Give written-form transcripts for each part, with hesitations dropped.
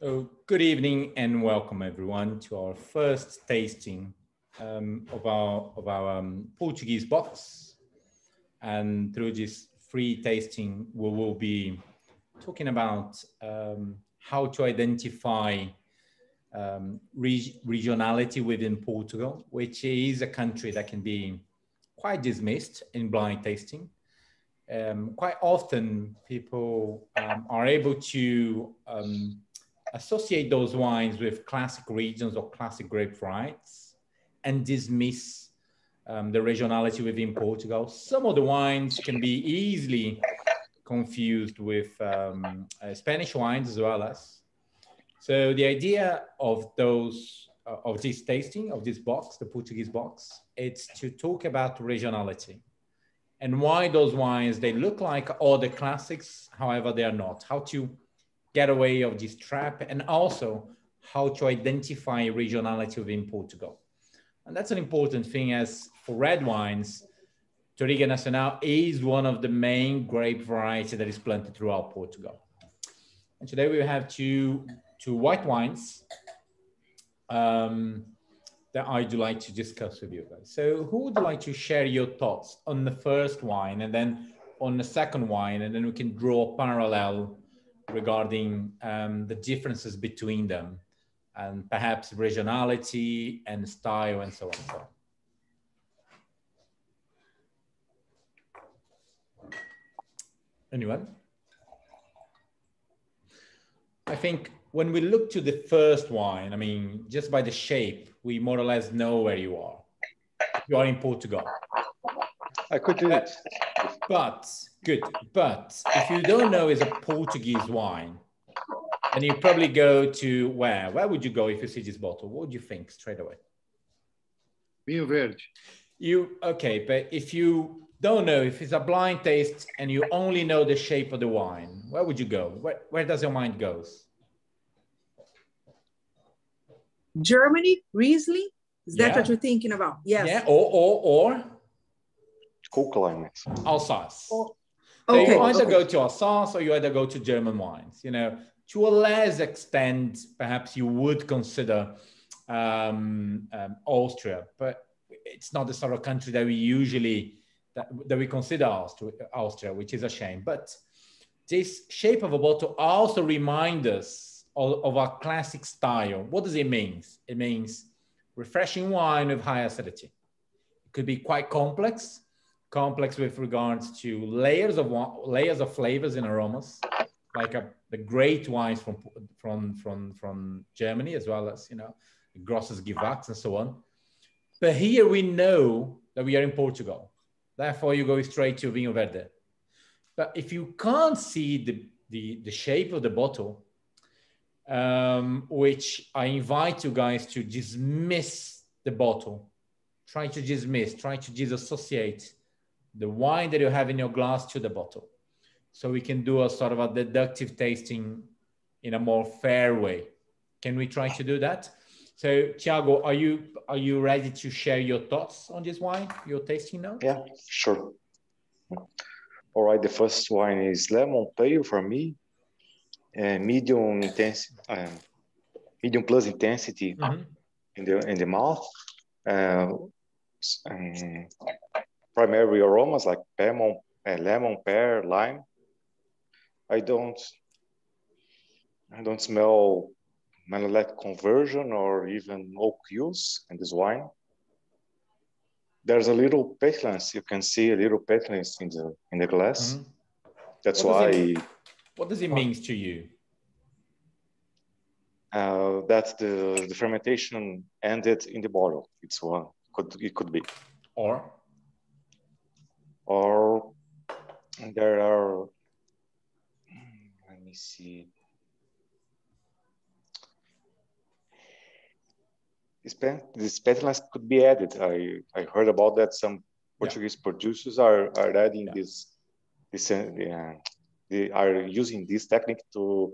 Oh, good evening and welcome everyone to our first tasting of our Portuguese box. And through this free tasting, we will be talking about how to identify regionality within Portugal, which is a country that can be quite dismissed in blind tasting. Quite often, people are able to associate those wines with classic regions or classic grape varieties and dismiss the regionality within Portugal. Some of the wines can be easily confused with Spanish wines as well as. So the idea of this tasting, of this box, the Portuguese box, it's to talk about regionality and why those wines, they look like all the classics, however, they are not. How to get away of this trap, and also how to identify regionality within Portugal. And that's an important thing, as for red wines, Touriga Nacional is one of the main grape varieties that is planted throughout Portugal. And today we have two white wines that I'd like to discuss with you guys. So who would like to share your thoughts on the first wine and then on the second wine, and then we can draw a parallel regarding the differences between them and perhaps regionality and style and so on and so on. Anyone? I think when we look to the first wine, I mean, just by the shape, we more or less know where you are. You are in Portugal. I could do it. But if you don't know it's a Portuguese wine, then you probably go to where? Where would you go if you see this bottle? What would you think straight away? Vinho verde. Okay, but if you don't know, if it's a blind taste and you only know the shape of the wine, where would you go? Where does your mind go? Germany, Riesling? Is that what you're thinking about? Yes. Yeah, or cool climate. Alsace. So you either go to Alsace or you either go to German wines. You know, to a less extent, perhaps you would consider Austria, but it's not the sort of country that we usually that we consider Austria, which is a shame. But this shape of a bottle also reminds us of our classic style. What does it mean? It means refreshing wine with high acidity. It could be quite complex with regards to layers of flavors and aromas, like the great wines from Germany, as well as, you know, Grosses Gewachs and so on. But here we know that we are in Portugal. Therefore, you go straight to Vinho Verde. But if you can't see the shape of the bottle, which I invite you guys to dismiss the bottle, try to disassociate the wine that you have in your glass to the bottle. So we can do a sort of a deductive tasting in a more fair way. Can we try to do that? So Thiago, are you ready to share your thoughts on this wine, your tasting now? Yeah, sure. All right, the first wine is lemon pale for me, medium plus intensity in the mouth. Primary aromas like lemon, pear, lime. I don't smell malolactic conversion or even oak use in this wine. There's a little petulance. You can see a little petulance in the glass. That's why. What does it mean to you? That the fermentation ended in the bottle. It could be. Or there are. Let me see. This petulance could be added. I heard about that. Some Portuguese producers are adding they are using this technique to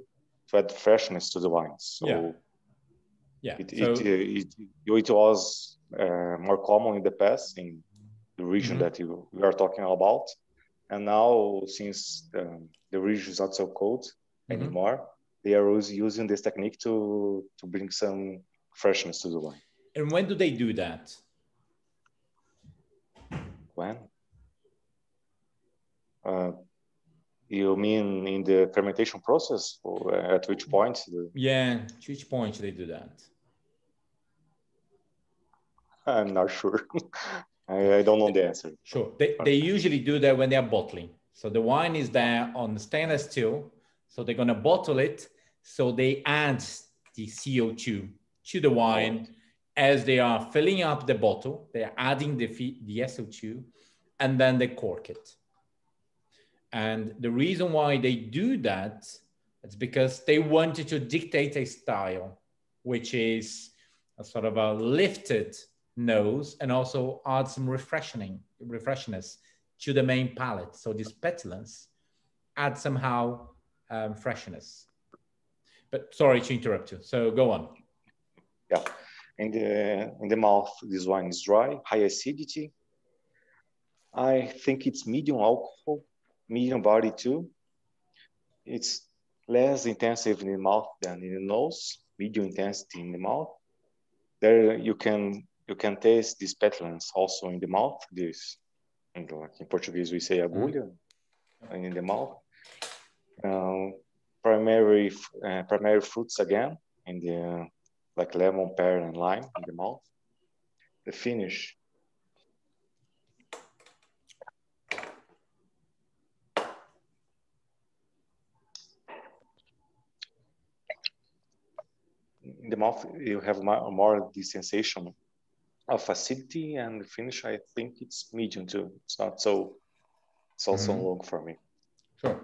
add freshness to the wines. So it was more common in the past in the region that we are talking about, and now since the region is not so cold anymore, they are always using this technique to bring some freshness to the wine. And when do they do that? When? You mean in the fermentation process, or at which point? Yeah, at which point they do that? I'm not sure. I don't know the answer. Sure. They usually do that when they are bottling. So the wine is there on the stainless steel. So they're going to bottle it. So they add the CO2 to the wine as they are filling up the bottle. They're adding the SO2 and then they cork it. And the reason why they do that is because they wanted to dictate a style, which is a sort of a lifted nose and also add some refreshness to the main palate. So this petulance adds somehow freshness. But sorry to interrupt you. So go on. Yeah, in the mouth, this wine is dry, high acidity. I think it's medium alcohol, medium body too. It's less intensive in the mouth than in the nose, medium intensity in the mouth. There you can taste this petulance also in the mouth. This, like in Portuguese we say agulha, in the mouth. Primary fruits again in the like lemon, pear, and lime in the mouth. The finish. In the mouth, you have more the sensation of acidity, and the finish, I think it's medium too. It's not so, it's also long for me. Sure.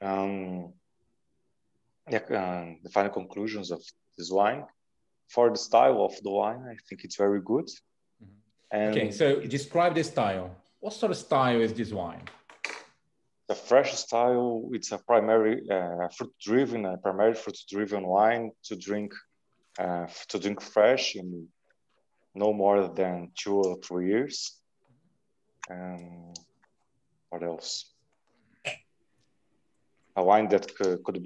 The final conclusions of this wine. For the style of the wine, I think it's very good. And okay, so describe the style. What sort of style is this wine? The fresh style, it's a primary fruit-driven wine to drink fresh in no more than 2 or 3 years. What else? A wine that could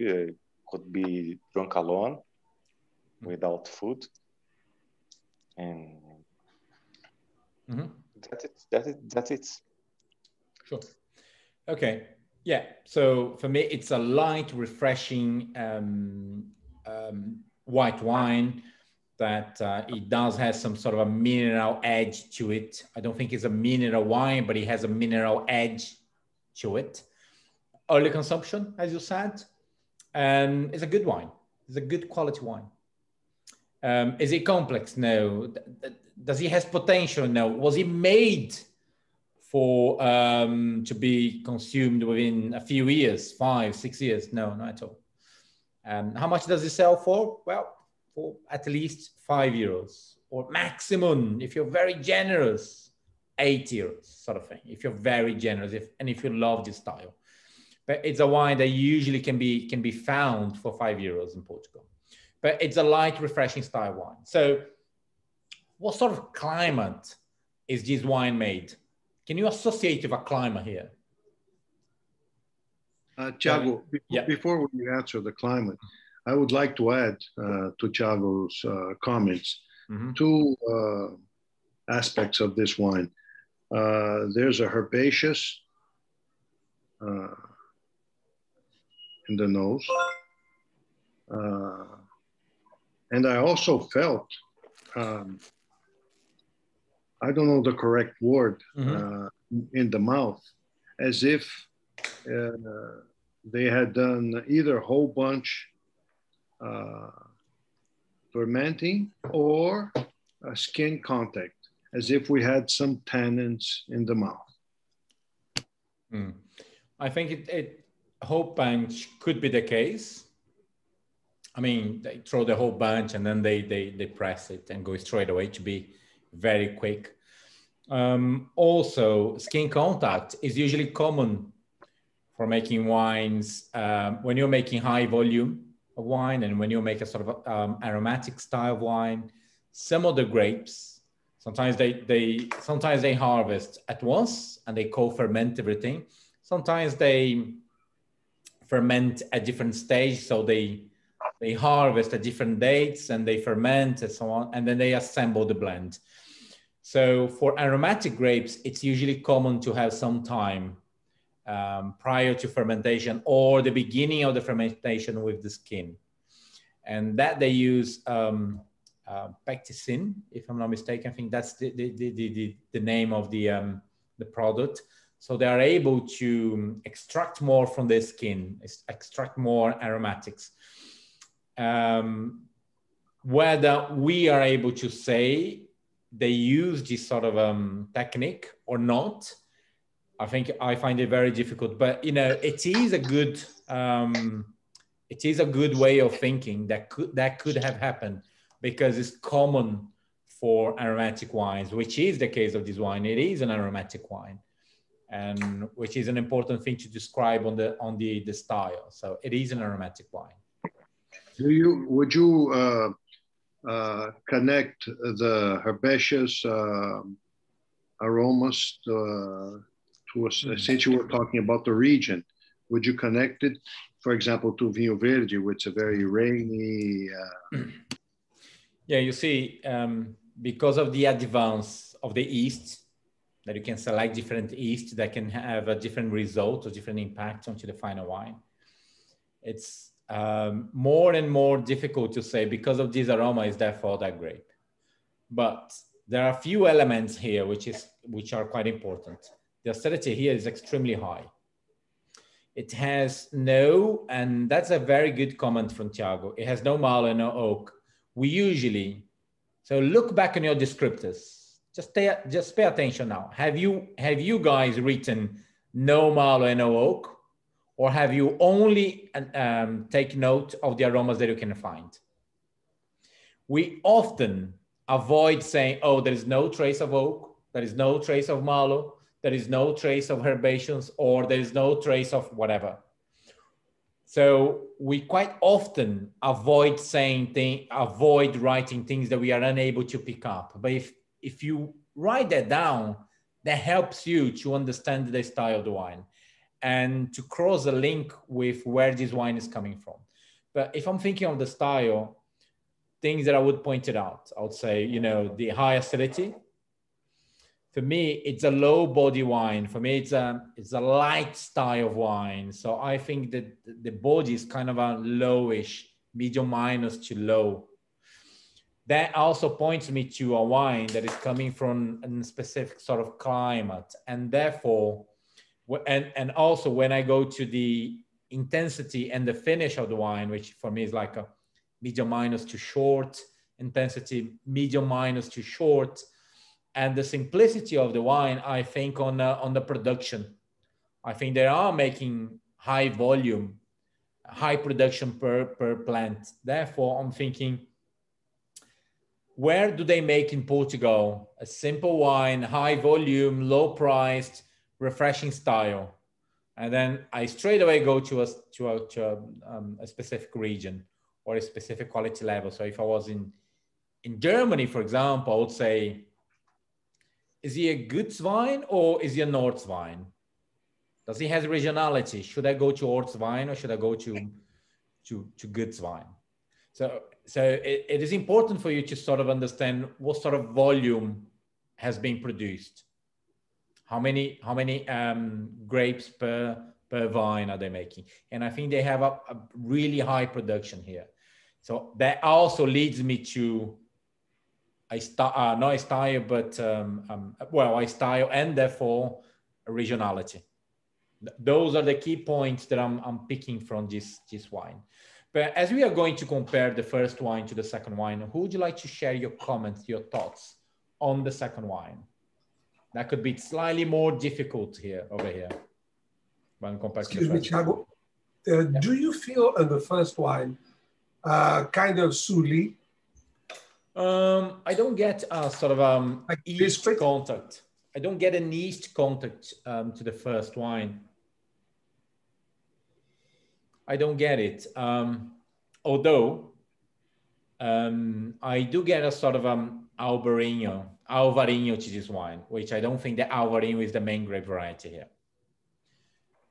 be drunk alone, without food, and that's it. Sure. Okay. Yeah. So for me, it's a light, refreshing white wine that it does have some sort of a mineral edge to it. I don't think it's a mineral wine, but it has a mineral edge to it. Early consumption, as you said, and it's a good wine. It's a good quality wine. Is it complex? No. Does it have potential? No. Was it made for to be consumed within a few years, 5, 6 years? No, not at all. How much does it sell for? Well, for at least €5, or maximum, if you're very generous, €8 sort of thing. If you're very generous, if you love this style, but it's a wine that usually can be found for €5 in Portugal. But it's a light, refreshing style wine. So, what sort of climate is this wine made? Can you associate with a climate here? Thiago, before we answer the climate, I would like to add to Thiago's comments 2 aspects of this wine. There's a herbaceous in the nose. And I also felt, I don't know the correct word, in the mouth, as if they had done either whole bunch fermenting or a skin contact, as if we had some tannins in the mouth. I think whole bunch could be the case. I mean, they throw the whole bunch and then they press it and go straight away to be very quick. Also, skin contact is usually common for making wines when you're making high volume of wine and when you make a sort of aromatic style of wine. Some of the grapes, sometimes they harvest at once and they co-ferment everything. Sometimes they ferment at different stages. So they harvest at different dates and they ferment and so on, and then they assemble the blend. So for aromatic grapes, it's usually common to have some time prior to fermentation or the beginning of the fermentation with the skin. And that they use pecticin, if I'm not mistaken. I think that's the name of the product. So they are able to extract more from the skin, extract more aromatics. Whether we are able to say they use this sort of technique or not, I think I find it very difficult. But you know, it is a good way of thinking that could have happened, because it's common for aromatic wines, which is the case of this wine. It is an aromatic wine, and which is an important thing to describe on the style. So it is an aromatic wine. Would you connect the herbaceous aromas to since you were talking about the region, would you connect it, for example, to Vinho Verde, which is a very rainy? Yeah, you see, because of the advance of the yeast, that you can select different yeast that can have a different result or different impact onto the final wine. It's more and more difficult to say because of this aroma is therefore that grape. But there are a few elements here which are quite important. The acidity here is extremely high. It has no, and that's a very good comment from Thiago, it has no malo and no oak. We usually, so look back on your descriptors. Just pay attention now. Have you guys written no malo and no oak? Or have you only take note of the aromas that you can find? We often avoid saying, oh, there is no trace of oak, there is no trace of malo, there is no trace of herbaceous, or there is no trace of whatever. So we quite often avoid writing things that we are unable to pick up. But if you write that down, that helps you to understand the style of the wine and to cross a link with where this wine is coming from. But if I'm thinking of the style, things that I would point it out, I would say, you know, the high acidity. For me, it's a low body wine. For me, it's a light style of wine. So I think that the body is kind of a lowish, medium minus to low. That also points me to a wine that is coming from a specific sort of climate. And therefore, and also when I go to the intensity and the finish of the wine, which for me is like a medium minus to short intensity, medium minus to short, and the simplicity of the wine, I think on the production. I think they are making high volume, high production per plant. Therefore, I'm thinking, where do they make in Portugal a simple wine, high volume, low priced, refreshing style? And then I straight away go to a specific region or a specific quality level. So if I was in Germany, for example, I would say, is he a Gutswein or is he a Nordwein? Does he have regionality? Should I go to Ortswein or should I go to Gutswein? So it is important for you to sort of understand what sort of volume has been produced. How many grapes per vine are they making? And I think they have a really high production here. So that also leads me to a style and therefore regionality. Those are the key points that I'm picking from this wine. But as we are going to compare the first wine to the second wine, who would you like to share your comments, your thoughts on the second wine? That could be slightly more difficult over here. When compared Excuse to me, Thiago. Do you feel in the first wine kind of sous-lit? I don't get a sort of like yeast contact. I don't get an yeast contact to the first wine. I don't get it. Although I do get a sort of Alvarinho to this wine, which I don't think that Alvarinho is the main grape variety here.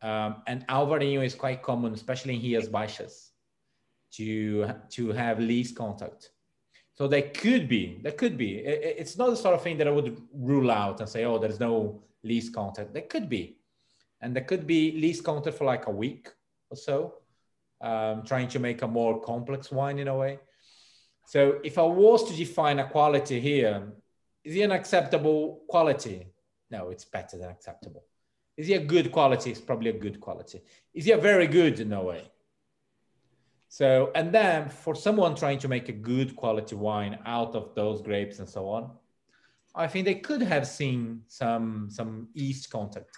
And Alvarinho is quite common, especially in Rias Baixas, to have least contact. So there could be. It's not the sort of thing that I would rule out and say, oh, there's no least contact. There could be. And there could be least contact for like a week or so, trying to make a more complex wine in a way. So if I was to define a quality here, is it an acceptable quality? No, it's better than acceptable. Is it a good quality? It's probably a good quality. Is it a very good? No way. So, and then for someone trying to make a good quality wine out of those grapes and so on, I think they could have seen some yeast contact,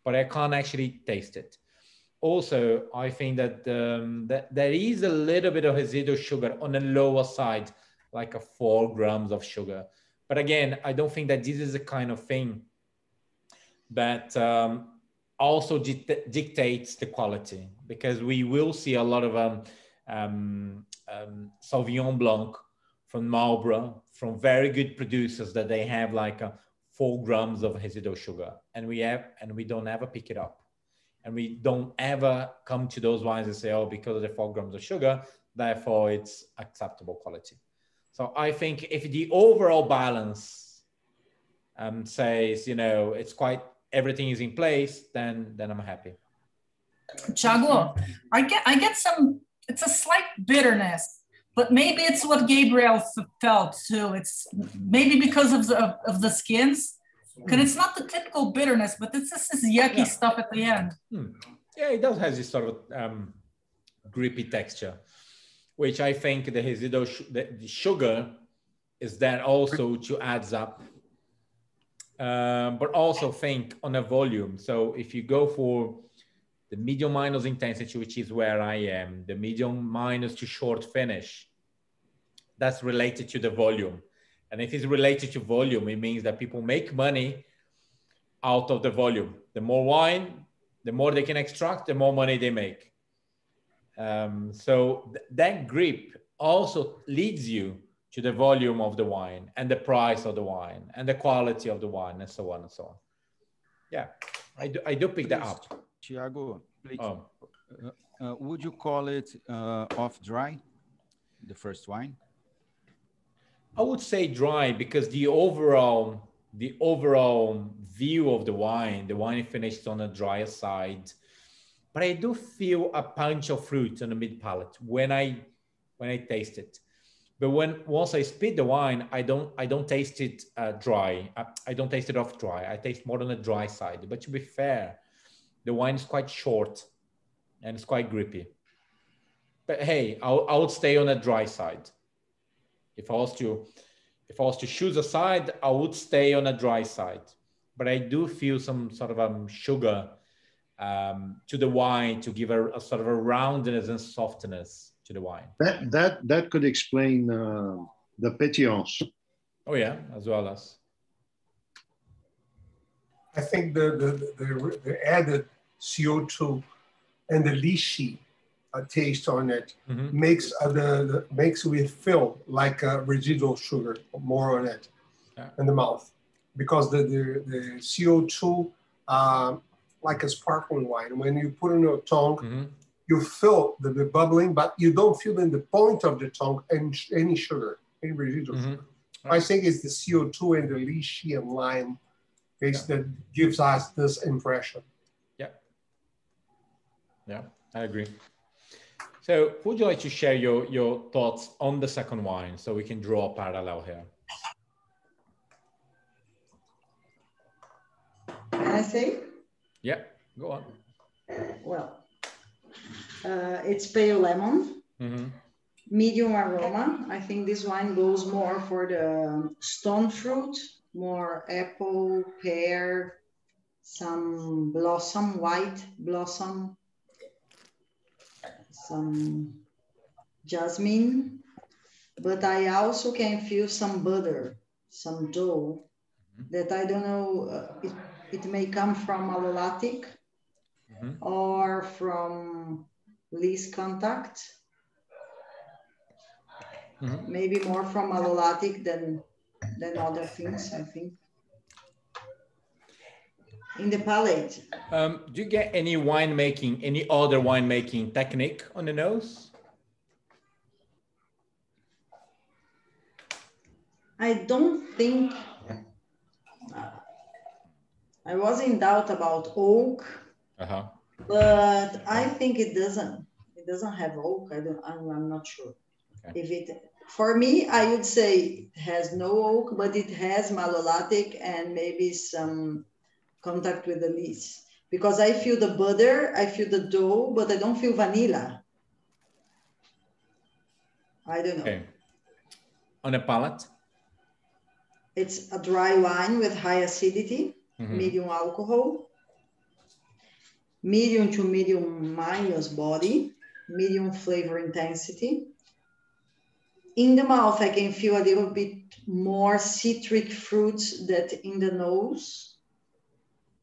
but I can't actually taste it. Also, I think that, that there is a little bit of residual sugar on the lower side, like a 4 grams of sugar. But again, I don't think that this is the kind of thing that also dictates the quality, because we will see a lot of Sauvignon Blanc from Marlborough, from very good producers, that they have like 4 grams of residual sugar, and we don't ever pick it up. And we don't ever come to those wines and say, oh, because of the 4 grams of sugar, therefore it's acceptable quality. So I think if the overall balance says, you know, it's quite, everything is in place, then I'm happy. Thiago, I get some, it's a slight bitterness, but maybe it's what Gabriel felt too. It's maybe because of the skins. Because it's not the typical bitterness, but it's just this yucky stuff at the end. Yeah, it does have this sort of grippy texture, which I think the residual the sugar is there also to adds up. But also think on a volume. So if you go for the medium minus intensity, which is where I am, the medium minus to short finish, that's related to the volume. And if it's related to volume, it means that people make money out of the volume. The more wine, the more they can extract, the more money they make. So that grip also leads you to the volume of the wine and the price of the wine and the quality of the wine and so on and so on. Yeah, I do pick that up. Thiago, please, would you call it off dry, the first wine? I would say dry, because the overall view of the wine finished on the drier side, but I do feel a punch of fruit on the mid palate when I taste it. But once I spit the wine, I don't taste it dry. I don't taste it off dry. I taste more on the dry side. But to be fair, the wine is quite short and it's quite grippy. But hey, I would stay on the dry side. If I was to choose a side, I would stay on a dry side. But I do feel some sort of sugar to the wine to give a sort of a roundness and softness to the wine. That could explain the pétillance. Oh yeah, as well as. I think the added CO2 and the lychee taste on it makes makes it feel like a residual sugar more on it in the mouth, because the CO2 like a sparkling wine, when you put in your tongue, you feel the bubbling, but you don't feel in the point of the tongue any sugar, any residual sugar. I think it's the CO2 and the lychee and lime that gives us this impression. Yeah, I agree. So would you like to share your thoughts on the second wine so we can draw a parallel here? Can I say? Yeah, go on. Well, it's pale lemon, medium aroma. I think this wine goes more for the stone fruit, more apple, pear, some blossom, white blossom, some jasmine, but I also can feel some butter, some dough that I don't know, it may come from malolactic or from least contact, maybe more from malolactic than other things, I think. in the palate. Do you get any winemaking, any other winemaking technique on the nose? I don't think, I was in doubt about oak, but I think it doesn't have oak. I'm not sure. Okay. If it, for me, I would say it has no oak, but it has malolactic and maybe some contact with the lees. Because I feel the butter, I feel the dough, but I don't feel vanilla. I don't know. Okay. On a palate? It's a dry wine with high acidity, medium alcohol, medium to medium minus body, medium flavor intensity. In the mouth, I can feel a little bit more citric fruits than in the nose,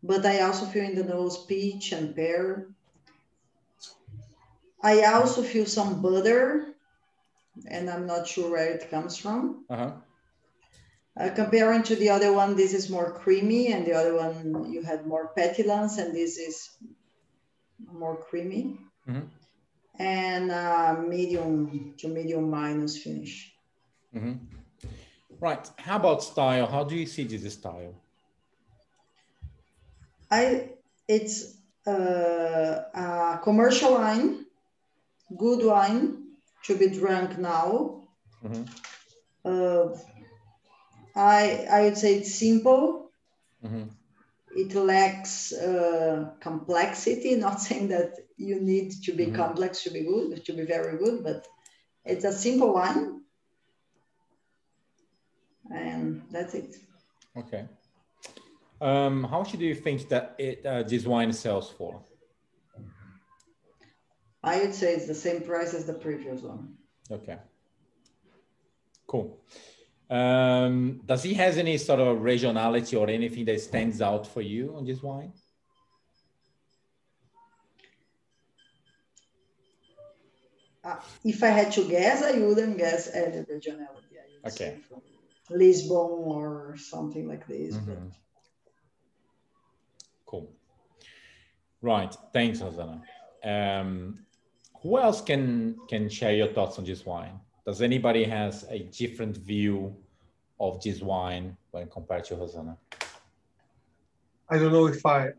but I also feel in the nose peach and pear. I also feel some butter, and I'm not sure where it comes from. Comparing to the other one, this is more creamy, and the other one you had more petulance, and this is more creamy. And medium to medium minus finish. Right. How about style? How do you see this style? It's a commercial wine, good wine to be drunk now. I would say it's simple. It lacks complexity, not saying that you need to be complex to be good, to be very good, but it's a simple wine. And that's it. Okay. How much do you think that this wine sells for? I would say it's the same price as the previous one. Okay. Cool. Does he has any sort of regionality or anything that stands out for you on this wine? If I had to guess, I wouldn't guess any regionality. I would say from Lisbon or something like this. Cool. Right. Thanks, Rosanna. Who else can share your thoughts on this wine? Does anybody has a different view of this wine when compared to Rosanna? I don't know if my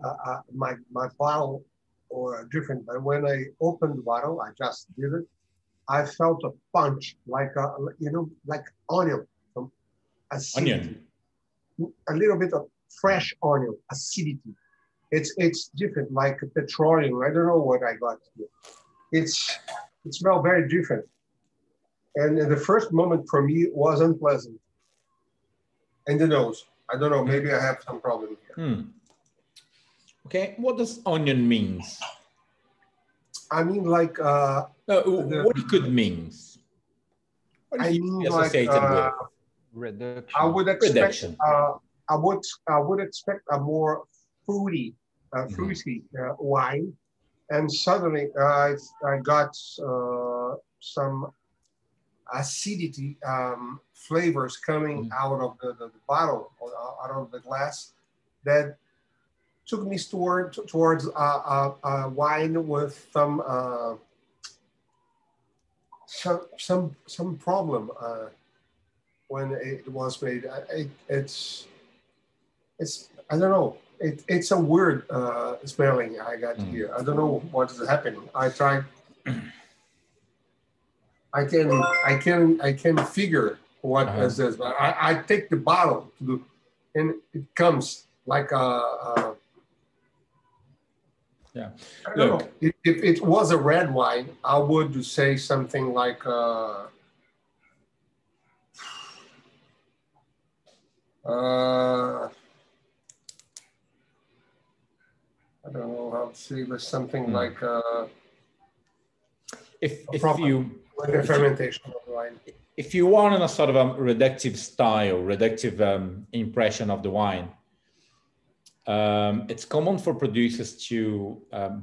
bottle or different, but when I opened the bottle, I just did it. I felt a punch, like like onion, acidity. A little bit of fresh onion, acidity. It's different, like petroleum. I don't know what I got here. It smelled very different. And the first moment for me was unpleasant. And the nose, I don't know, maybe I have some problem here. Okay, what does onion means? I mean, like what it could means. What I mean, like reduction. I would expect I would expect a more fruity wine, and suddenly I got some acidity flavors coming out of the bottle, out of the glass, that took me towards a wine with some problem when it was made. It's I don't know. It's a weird smelling I got here. I don't know what is happening. I tried. I can figure what is this, but I take the bottle and it comes like a yeah. I don't know. If it was a red wine, I would say something like I don't know how to say, but something like fermentation of the wine. If you want in a sort of a reductive style, reductive impression of the wine, it's common for producers to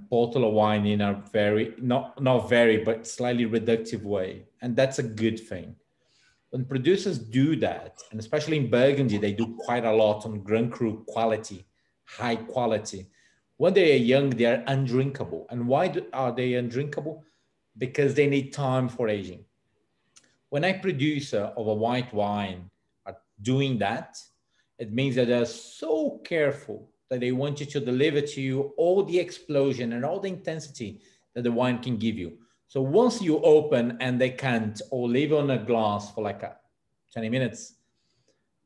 bottle a wine in a very, not very, but slightly reductive way. And that's a good thing. When producers do that, and especially in Burgundy, they do quite a lot on Grand Cru quality, high quality. When they are young, they are undrinkable. And why are they undrinkable? Because they need time for aging. When a producer of a white wine are doing that, it means that they're so careful that they want you to deliver to you all the explosion and all the intensity that the wine can give you. So once you open and they can't, or leave on a glass for like 20 minutes,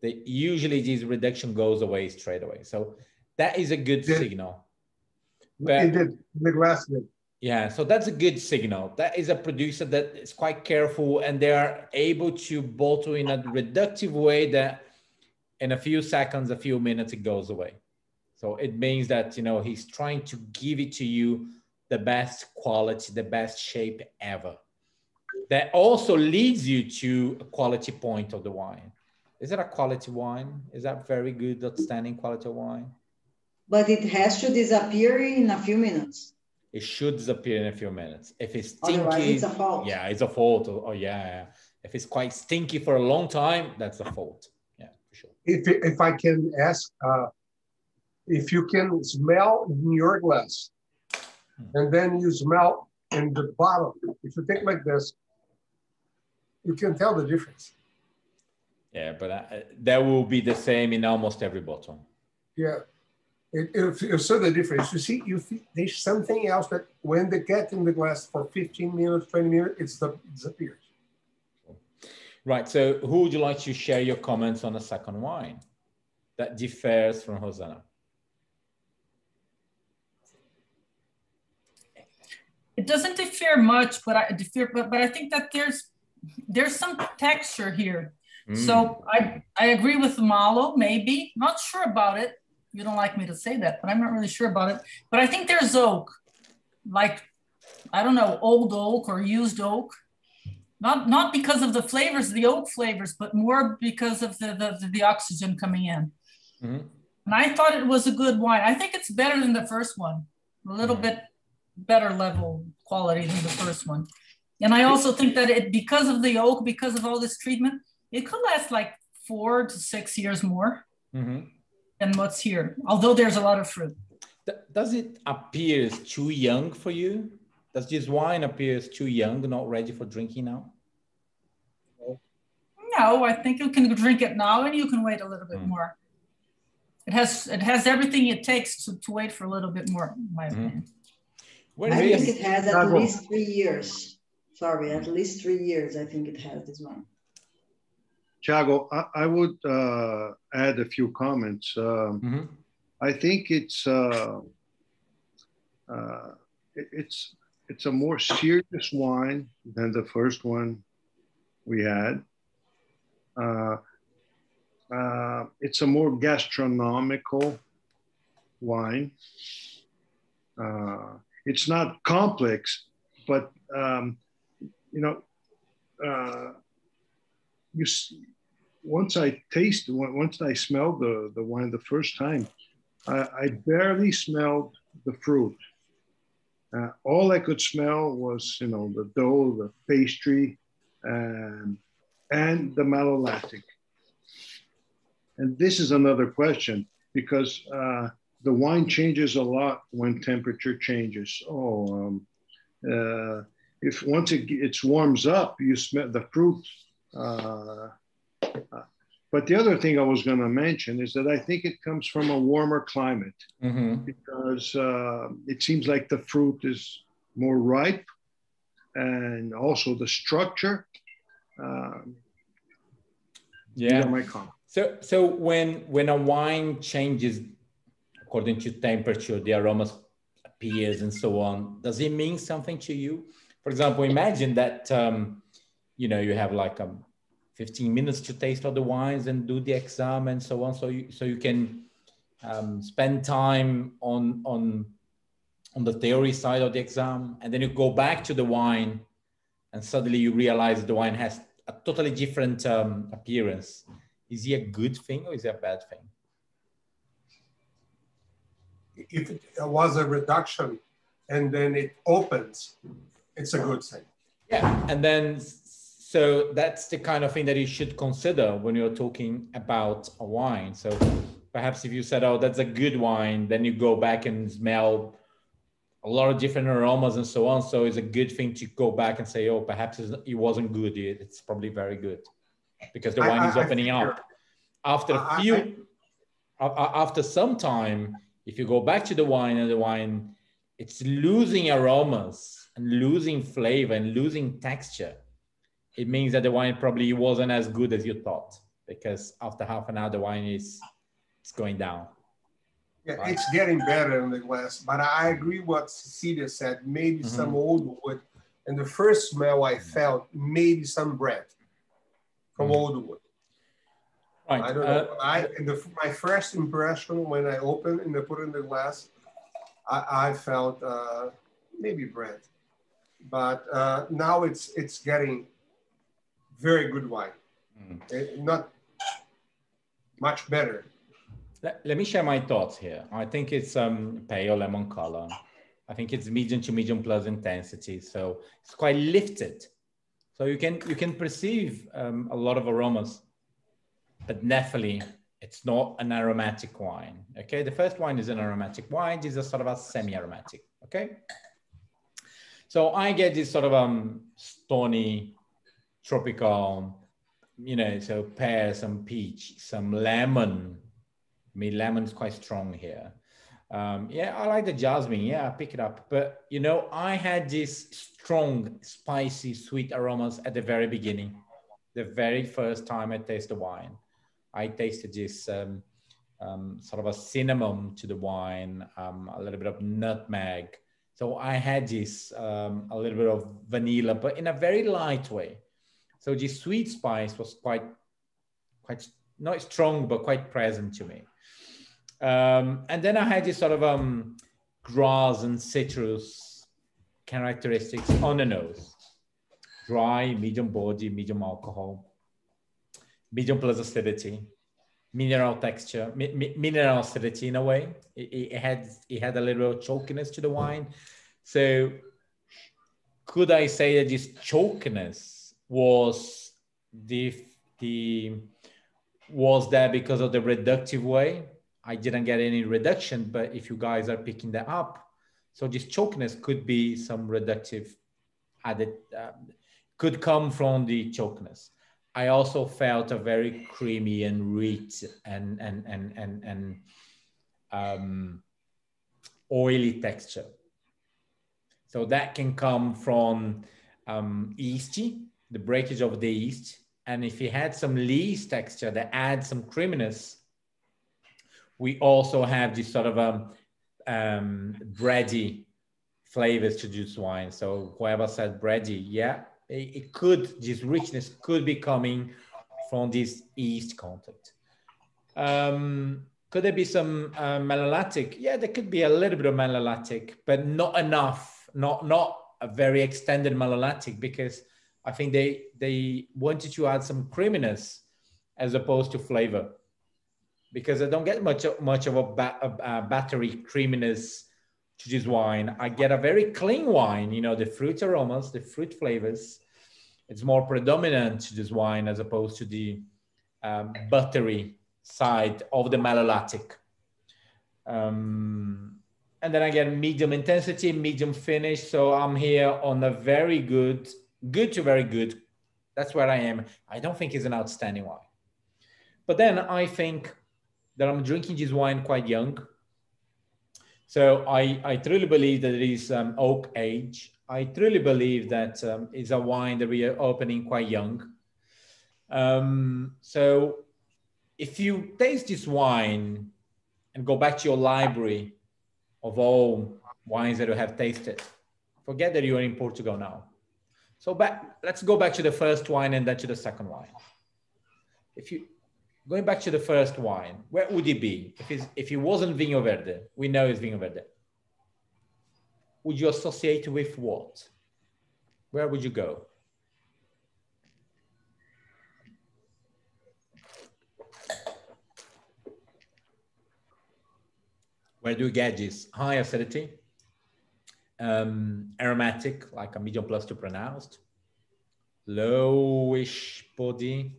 usually this reduction goes away straight away. So that is a good signal. It did, the glass did. Yeah, so that's a good signal. That is a producer that is quite careful, and they are able to bottle in a reductive way that in a few seconds, a few minutes, it goes away. So it means that, you know, he's trying to give it to you the best quality, the best shape ever. That also leads you to a quality point of the wine. Is it a quality wine? Is that very good, outstanding quality wine? But it has to disappear in a few minutes. It should disappear in a few minutes. If it's stinky, otherwise it's a fault. Yeah, it's a fault. Oh yeah. If it's quite stinky for a long time, that's a fault. Yeah, for sure. If I can ask, if you can smell in your glass, and then you smell in the bottom, if you take like this, you can tell the difference. Yeah, but that will be the same in almost every bottle. Yeah. If so, the difference. You see, there's something else that when they get in the glass for 15 minutes, 20 minutes, it disappears. Right. So who would you like to share your comments on a second wine that differs from Hosanna? It doesn't differ much, but I think that there's some texture here. So I agree with Malo, maybe. Not sure about it. You don't like me to say that, but I'm not really sure about it. But I think there's oak, like, I don't know, old oak or used oak. Not because of the flavors, the oak flavors, but more because of the oxygen coming in. And I thought it was a good wine. I think it's better than the first one, a little bit better level quality than the first one. And I also think that because of the oak, because of all this treatment, it could last like 4 to 6 years more than what's here, although there's a lot of fruit. Does it appear too young for you? Does this wine appear too young, not ready for drinking now? No, I think you can drink it now and you can wait a little bit more. It has everything it takes to wait for a little bit more, in my opinion. I think it has at least 3 years. Sorry, at least 3 years, I think it has this one. Thiago, I would add a few comments. I think it's a more serious wine than the first one we had. It's a more gastronomical wine. It's not complex, but once I smelled the wine the first time, I barely smelled the fruit. All I could smell was, the dough, the pastry, and the malolactic. And this is another question, because the wine changes a lot when temperature changes. If once it warms up, you smell the fruit. But the other thing I was going to mention is that I think it comes from a warmer climate, because it seems like the fruit is more ripe, and also the structure. These are my comments. So when a wine changes according to temperature, the aromas appears and so on, does it mean something to you? For example, imagine that you have like 15 minutes to taste all the wines and do the exam and so on, so you can spend time on the theory side of the exam, and then you go back to the wine and suddenly you realize the wine has a totally different appearance. Is it a good thing or is it a bad thing? If it was a reduction and then it opens, it's a good thing. Yeah, and then so that's the kind of thing that you should consider when you're talking about a wine. So perhaps if you said, oh, that's a good wine, then you go back and smell a lot of different aromas and so on. So it's a good thing to go back and say, oh, perhaps it wasn't good. It's probably very good because the wine is opening up. After some time, if you go back to the wine and the wine, it's losing aromas and losing flavor and losing texture, it means that the wine probably wasn't as good as you thought, because after half an hour, the wine it's going down. Yeah, right? It's getting better in the glass, but I agree what Cecilia said, maybe some old wood. And the first smell I felt, maybe some bread from old wood. Right. I don't know. My first impression when I opened and I put it in the glass, I felt maybe bread. But now it's getting very good wine. Not much better. Let me share my thoughts here. I think it's pale lemon color. I think it's medium to medium plus intensity. So it's quite lifted. So you can perceive a lot of aromas, but definitely it's not an aromatic wine. Okay, the first wine is an aromatic wine. This is sort of a semi-aromatic. Okay, so I get this sort of stony, tropical, so pear, some peach, some lemon. I mean, lemon is quite strong here. Yeah, I like the jasmine. Yeah, I pick it up. But, I had this strong, spicy, sweet aromas at the very beginning. The very first time I tasted the wine, I tasted this sort of a cinnamon to the wine, a little bit of nutmeg. So I had this a little bit of vanilla, but in a very light way. So this sweet spice was quite not strong, but quite present to me. And then I had this sort of grass and citrus characteristics on the nose. Dry, medium body, medium alcohol, medium plus acidity, mineral texture, mineral acidity in a way. It had a little chokiness to the wine. So could I say that this chokiness was was there because of the reductive way? I didn't get any reduction, but if you guys are picking that up, so this chokiness could be some reductive added, could come from the chokiness. I also felt a very creamy and rich and oily texture. So that can come from yeasty, the breakage of the yeast. And if you had some lees texture that adds some creaminess, we also have this sort of bready flavors to this wine. So whoever said bready, yeah, it could, this richness could be coming from this yeast content. Could there be some malolactic? Yeah, there could be a little bit of malolactic, but not enough, not a very extended malolactic, because I think they wanted to add some creaminess as opposed to flavor, because I don't get much of a battery creaminess to this wine. I get a very clean wine, the fruit aromas, the fruit flavors. It's more predominant to this wine as opposed to the buttery side of the malolactic. And then I get medium intensity, medium finish. So I'm here on a very good to very good. That's where I am. I don't think it's an outstanding wine. But then I think that I'm drinking this wine quite young. So I truly believe that it is oak age. I truly believe that it's a wine that we are opening quite young. So if you taste this wine and go back to your library of all wines that you have tasted, forget that you are in Portugal now. So let's go back to the first wine and then to the second wine. Going back to the first wine, where would it be? If it wasn't Vinho Verde, we know it's Vinho Verde. Would you associate with what? Where would you go? Where do you get this? High acidity, aromatic, like a medium plus to pronounced, lowish body,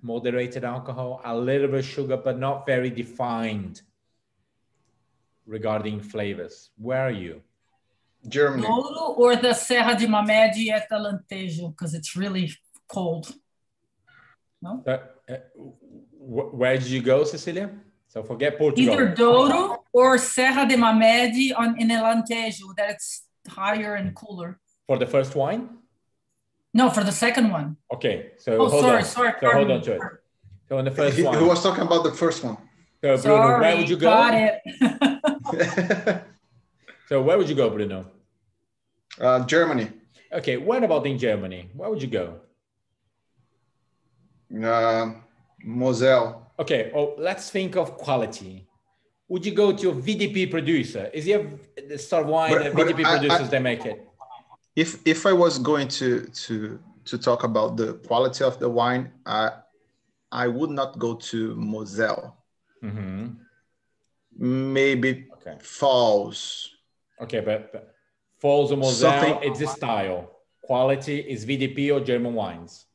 moderated alcohol, a little bit of sugar, but not very defined regarding flavors. Where are you? Germany. Douro or the Serra de Mamed at Alentejo, because it's really cold. No? Where did you go, Cecilia? So forget Portugal. Either Douro or Serra de Mamed in Alentejo, that it's higher and cooler. For the first wine? No, for the second one. Okay, so hold on to it. So in the first one. Who was talking about the first one? So Bruno, where would you go? Got it. So where would you go, Bruno? Germany. Okay, what about in Germany? Where would you go? Moselle. Okay, let's think of quality. Would you go to a VDP producer? Is there the sort of wine that VDP producers they make it? If I was going to talk about the quality of the wine, I would not go to Moselle. Mm-hmm. Maybe Falls. Okay, but Falls or Moselle, it's a style. Quality is VDP or German wines.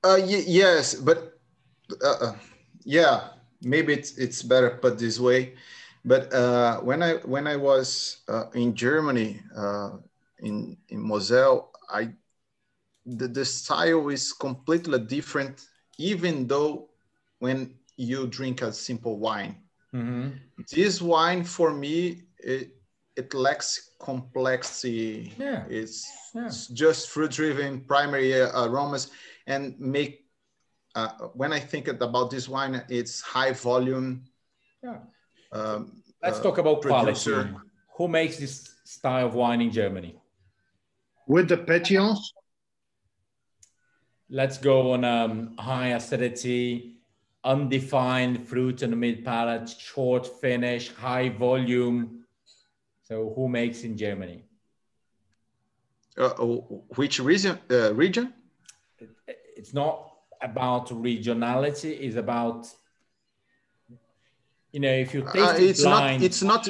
Yes, but yeah, maybe it's better put this way. But when I was in Germany, in Moselle, the style is completely different, even though when you drink a simple wine. Mm-hmm. This wine for me, it lacks complexity. Yeah. It's just fruit-driven primary aromas, and make when I think about this wine, it's high volume. Yeah. Let's talk about producer. quality. Who makes this style of wine in Germany? With the pétillance? Let's go on high acidity, undefined fruit in the mid palate, short finish, high volume. So who makes in Germany? Which region? It's not about regionality. It's about, if you taste it's blind. It's not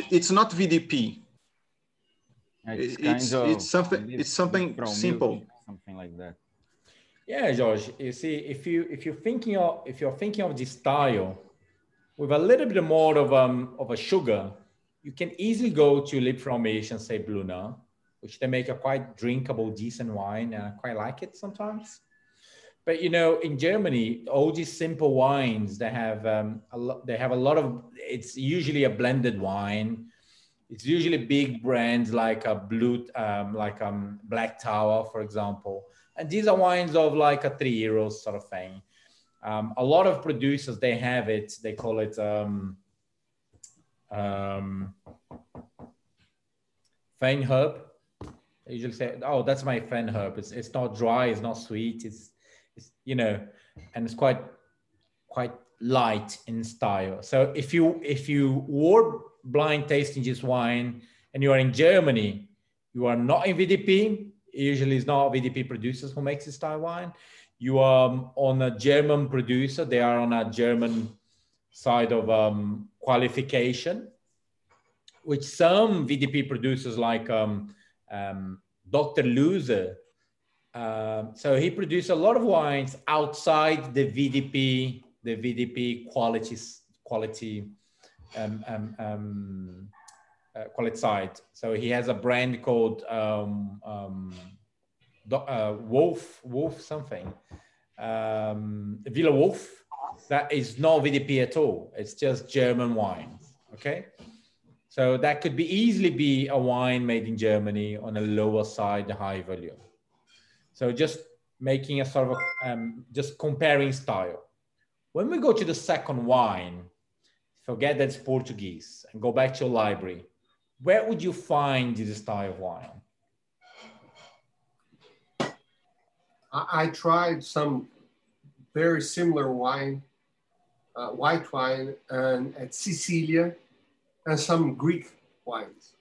VDP. It's something simple. Milk, something like that. Yeah, George. You see, if you're thinking of this style with a little bit more of a sugar, you can easily go to Liebfraumisch and say Bluna, which they make a quite drinkable, decent wine, and I quite like it sometimes. But in Germany, all these simple wines, they have a lot of. It's usually a blended wine. It's usually big brands like Black Tower, for example. And these are wines of like a €3 sort of thing. A lot of producers, they have it. They call it Feinherb. They usually say, "Oh, that's my Feinherb. It's not dry. It's not sweet. It's and it's quite light in style." So if you were blind tasting this wine and you are in Germany, you are not in VDP. Usually it's not VDP producers who makes this style wine. You are on a German producer. They are on a German side of qualification, which some VDP producers like Dr. Loser. So he produced a lot of wines outside the VDP quality side. So he has a brand called Wolf something, Villa Wolf. That is not VDP at all. It's just German wines. Okay, so that could easily be a wine made in Germany on a lower side, high volume. So just making a sort of just comparing style. When we go to the second wine, forget that it's Portuguese and go back to your library. Where would you find this style of wine? I tried some very similar wine, white wine, and at Sicilia, and some Greek wines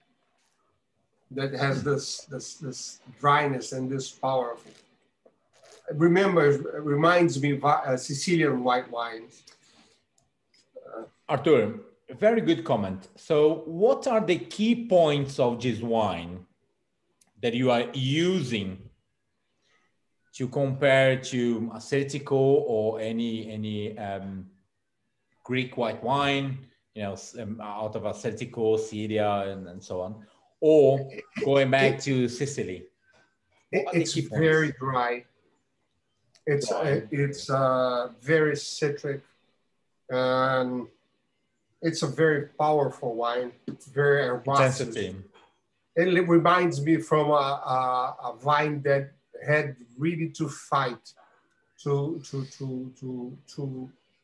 that has this dryness and this powerful. It reminds me of Sicilian white wines. Artur, very good comment. So what are the key points of this wine that you are using to compare to Assyrtiko or any Greek white wine, you know, out of Assyrtiko, Syria, and so on, or going back to Sicily? It's very dry. It's very citric, and it's a very powerful wine. It's very aromatic. It reminds me from a vine that had really to fight to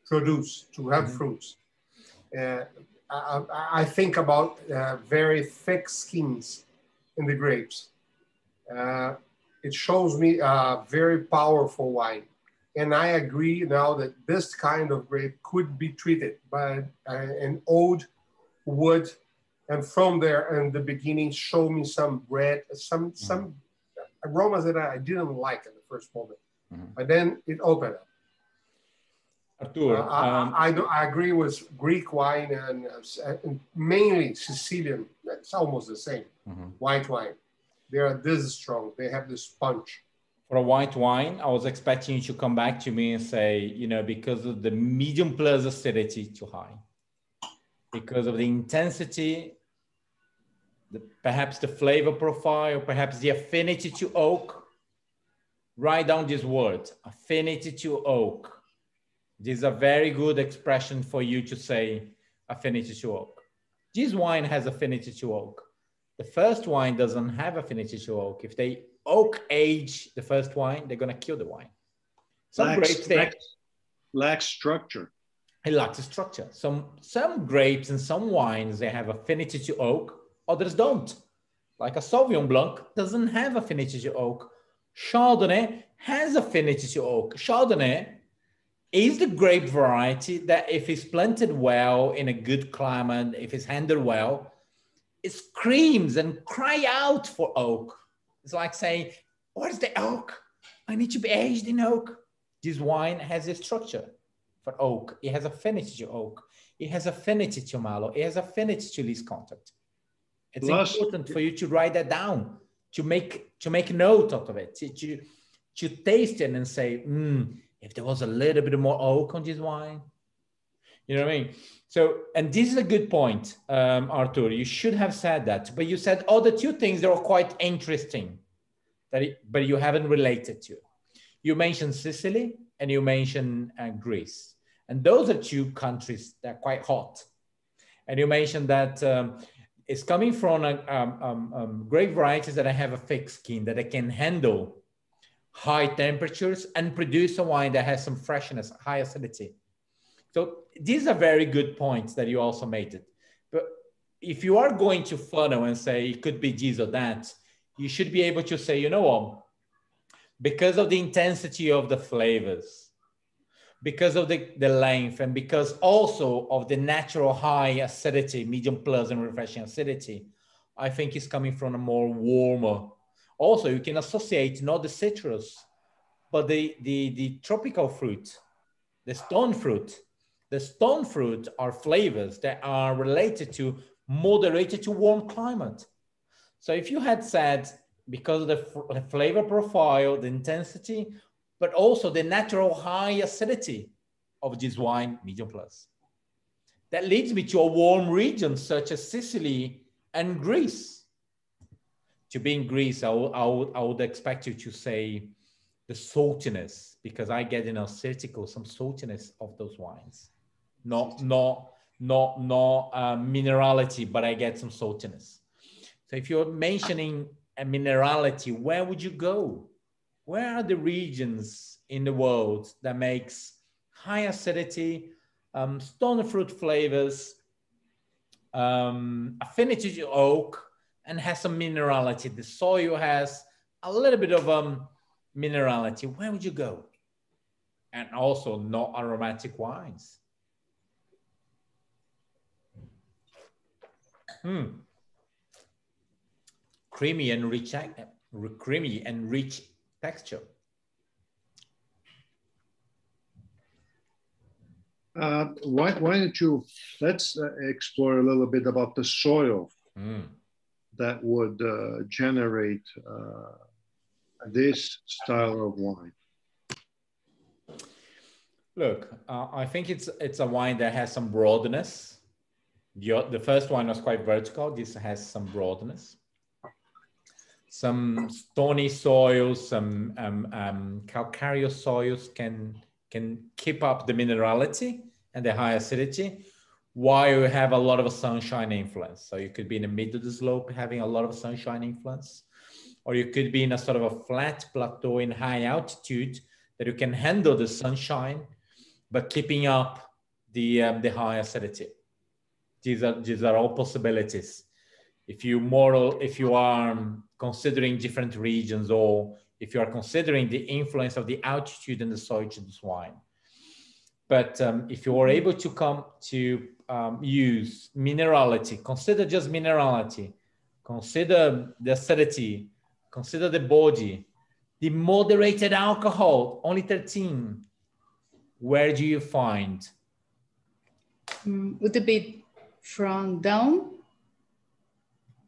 produce, to have fruits. I think about very thick skins in the grapes. It shows me a very powerful wine. And I agree now that this kind of grape could be treated by an old wood. And from there, in the beginning, show me some bread, some aromas that I didn't like at the first moment. But then it opened up. Artur, I agree with Greek wine and mainly Sicilian. It's almost the same. White wine. They are this strong. They have this punch. For a white wine, I was expecting you to come back to me and say, you know, because of the medium plus acidity too high, because of the intensity, perhaps the flavor profile, perhaps the affinity to oak. Write down this word, affinity to oak. This is a very good expression for you to say affinity to oak. This wine has affinity to oak. The first wine doesn't have affinity to oak. If they oak age the first wine, they're going to kill the wine. Some grapes lacks structure. It lacks a structure. Some grapes and some wines, they have affinity to oak, others don't. Like a Sauvignon Blanc doesn't have affinity to oak. Chardonnay has affinity to oak. Chardonnay is the grape variety that if it's planted well in a good climate, if it's handled well, it screams and cry out for oak. It's like saying, where's the oak? I need to be aged in oak. This wine has a structure for oak. It has affinity to oak. It has affinity to mallow. It has affinity to least contact. It's important for you to write that down, to make note out of it, to taste it and say, if there was a little bit more oak on this wine, you know what I mean? So, and this is a good point, Artur. You should have said that, but you said the two things that are quite interesting, but you haven't related to. You mentioned Sicily and you mentioned Greece, and those are two countries that are quite hot. And you mentioned that it's coming from grape varieties that have a thick skin, that they can handle high temperatures and produce a wine that has some freshness, high acidity. So these are very good points that you also made it. But if you are going to funnel and say it could be this or that, you should be able to say, you know what, because of the intensity of the flavors, because of the length, and because also of the natural high acidity, medium plus and refreshing acidity, I think it's coming from a more warmer. Also, you can associate not the citrus, but the tropical fruit, the stone fruit. The stone fruit are flavors that are related to moderated to warm climate. So if you had said, because of the flavor profile, the intensity, but also the natural high acidity of this wine, medium plus, that leads me to a warm region such as Sicily and Greece. To be in Greece, I would expect you to say the saltiness, because I get in Assyrtiko some saltiness of those wines. Not minerality, but I get some saltiness. So if you're mentioning a minerality, where would you go? Where are the regions in the world that makes high acidity, stone fruit flavors, affinity to oak, and has some minerality? The soil has a little bit of minerality. Where would you go? And also not aromatic wines. Creamy and rich texture. Why don't you, let's explore a little bit about the soil that would generate this style of wine? Look, I think it's a wine that has some broadness. The first one was quite vertical. This has some broadness. Some stony soils, some calcareous soils can keep up the minerality and the high acidity, while you have a lot of sunshine influence. So you could be in the middle of the slope having a lot of sunshine influence, or you could be in a sort of a flat plateau in high altitude that you can handle the sunshine, but keeping up the high acidity. These are all possibilities. If you are considering different regions, or if you are considering the influence of the altitude and the soil to this wine. But if you are able to come to use minerality, consider just minerality, consider the acidity, consider the body, the moderated alcohol, only 13. Where do you find? Would it be from down?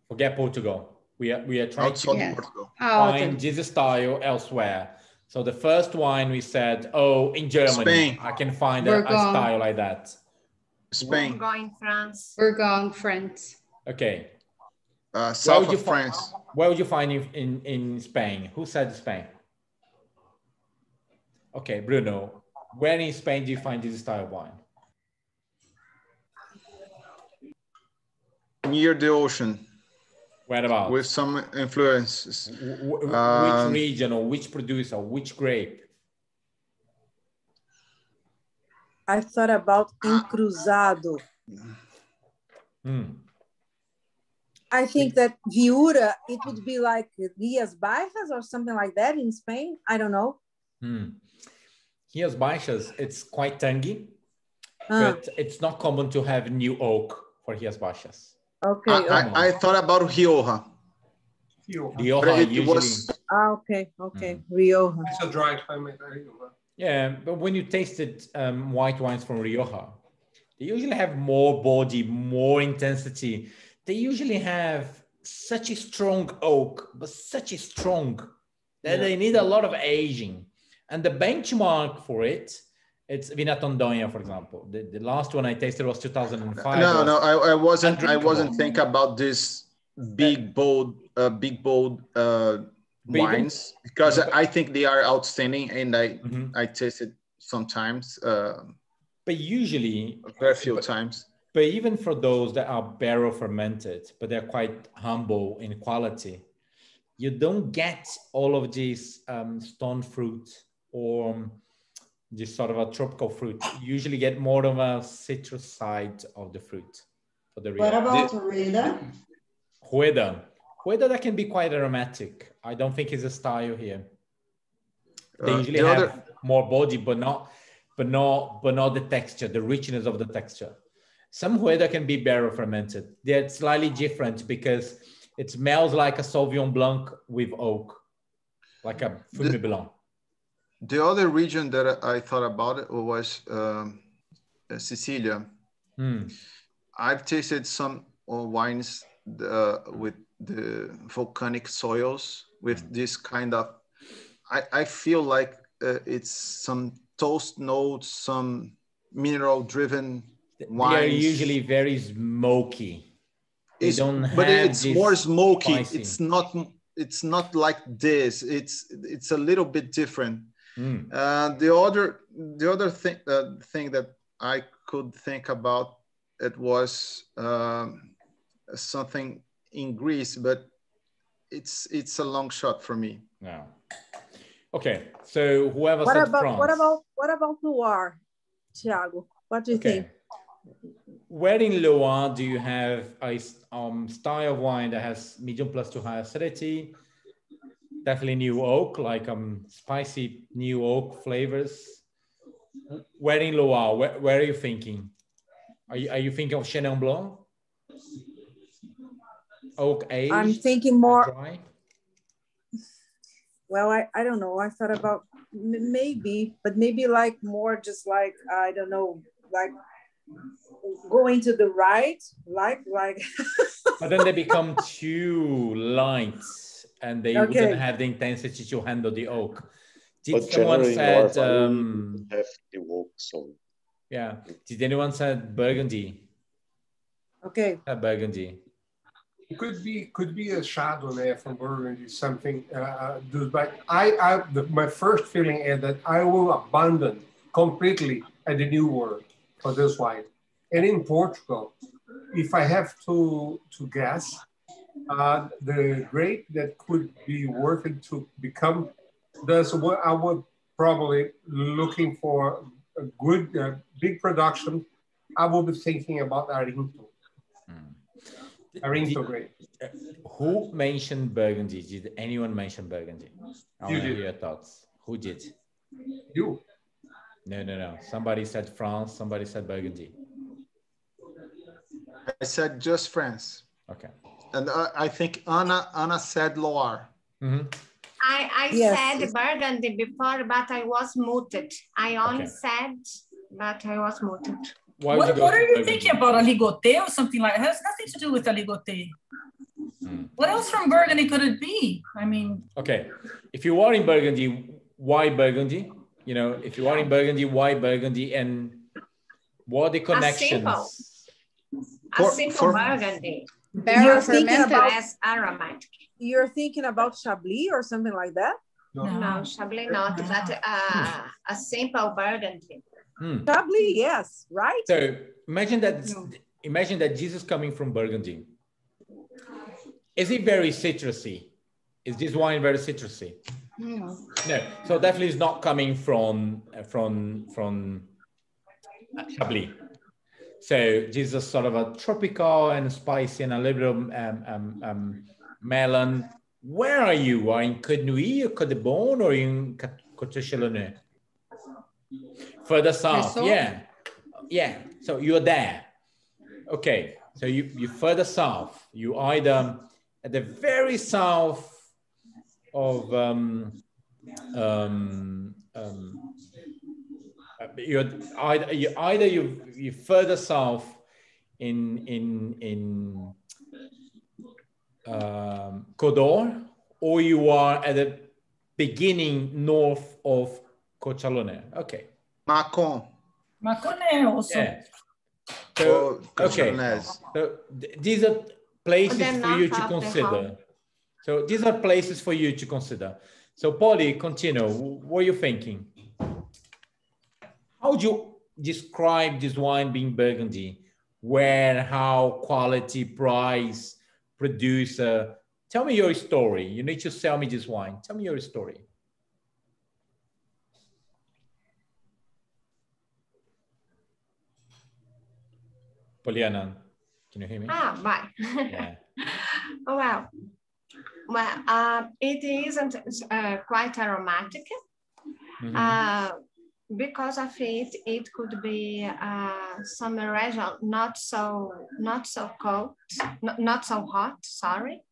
Forget Portugal. We are trying to find this style elsewhere. So the first wine we said, oh, in Germany, Spain. I can find a style like that. Spain. Bourgogne, France. Bourgogne, France. Okay. South of France. Where would you find in Spain? Who said Spain? Okay, Bruno. Where in Spain do you find this style of wine? Near the ocean. Where about? With some influences. Which region, or which producer, or which grape? I thought about encruzado. I think that Viura, it would be like Rías Baixas or something like that in Spain. I don't know. Rías Baixas, it's quite tangy, but it's not common to have new oak for Rías Baixas. Okay. I thought about Rioja. Rioja usually. Okay. Rioja. It's a dry climate. Yeah, but when you tasted white wines from Rioja, they usually have more body, more intensity. They usually have such a strong oak, but such a strong that they need a lot of aging. And the benchmark for it, it's Vinatondonia, for example. The last one I tasted was 2005. I wasn't thinking about this big bold wines, because I think they are outstanding, and I tasted sometimes. But usually, very few times. But even for those that are barrel fermented, but they're quite humble in quality, you don't get all of these stone fruit or this sort of a tropical fruit. You usually get more of a citrus side of the fruit. For the what about Rueda? Rueda, that can be quite aromatic. I don't think it's a style here. They usually have more body, but not the texture, the richness of the texture. Some Rueda can be barrel fermented. They're slightly different because it smells like a Sauvignon Blanc with oak, like a Fumé Blanc. The other region that I thought about it was Sicilia. I've tasted some wines with the volcanic soils with this kind of, I feel like it's some toast notes, some mineral driven wines. They are usually very smoky. But it's more smoky. Spicy. It's not like this. It's a little bit different. The other thing that I could think about, it was something in Greece, but it's a long shot for me. No. Okay, so whoever said France. What about Loire, Thiago? What do you think? Where in Loire do you have a style of wine that has medium plus to high acidity? Definitely new oak, like spicy new oak flavors. Where in Loire? Where are you thinking? Are you thinking of Chenin Blanc? Oak aged? I'm thinking more. Dry? Well, I don't know. I thought about maybe, but maybe like more just like, I don't know, like going to the right, like. But then they become too light and they wouldn't have the intensity to handle the oak. Did but someone said have the oak, so yeah? Did anyone said Burgundy? Okay. Burgundy. It could be a Chardonnay from Burgundy, something. But my first feeling is that I will abandon completely at the New World for this wine. And in Portugal, if I have to guess, the grape that could be worth it to become this, I would probably looking for a good big production. I will be thinking about Arinto. Arinto grape. Who mentioned Burgundy? Did anyone mention Burgundy? I want to hear your thoughts. Who did? You. No. Somebody said France. Somebody said Burgundy. I said just France. Okay. And I think Anna said Loire. I said Burgundy before, but I was muted. I only said, but I was muted. What are you thinking about? A ligoté or something like that? It has nothing to do with a ligoté. What else from Burgundy could it be? I mean... Okay. If you are in Burgundy, why Burgundy? You know, if you are in Burgundy, why Burgundy? And what are the connections? A simple Burgundy. Barrel fermented as aromatic. You're thinking about Chablis or something like that? No, Chablis not, but a simple Burgundy. Chablis, yes, right? So imagine that Jesus coming from Burgundy. Is it very citrusy? Is this wine very citrusy? No. No. So definitely it's not coming from Chablis. So this is sort of a tropical and spicy and a little melon. Where are you? Are you in Côte Nuit or Côte de Beaune or in Côte Chalonnais? Further south, yeah. So you're there. Okay, so you further south. You either at the very south of you further south in Côte d'Or, or you are at the beginning north of Côte Chalonnais. Okay. Macon also. Yeah. So, okay. So these are places for you to consider. So these are places for you to consider. So Polly, continue. What are you thinking? How would you describe this wine being Burgundy? Where, how, quality, price, producer? Tell me your story. You need to sell me this wine. Tell me your story. Poliana, can you hear me? Bye. Yeah. Well, it isn't quite aromatic. Because of it, it could be summer region, not so cold, not so hot. Sorry,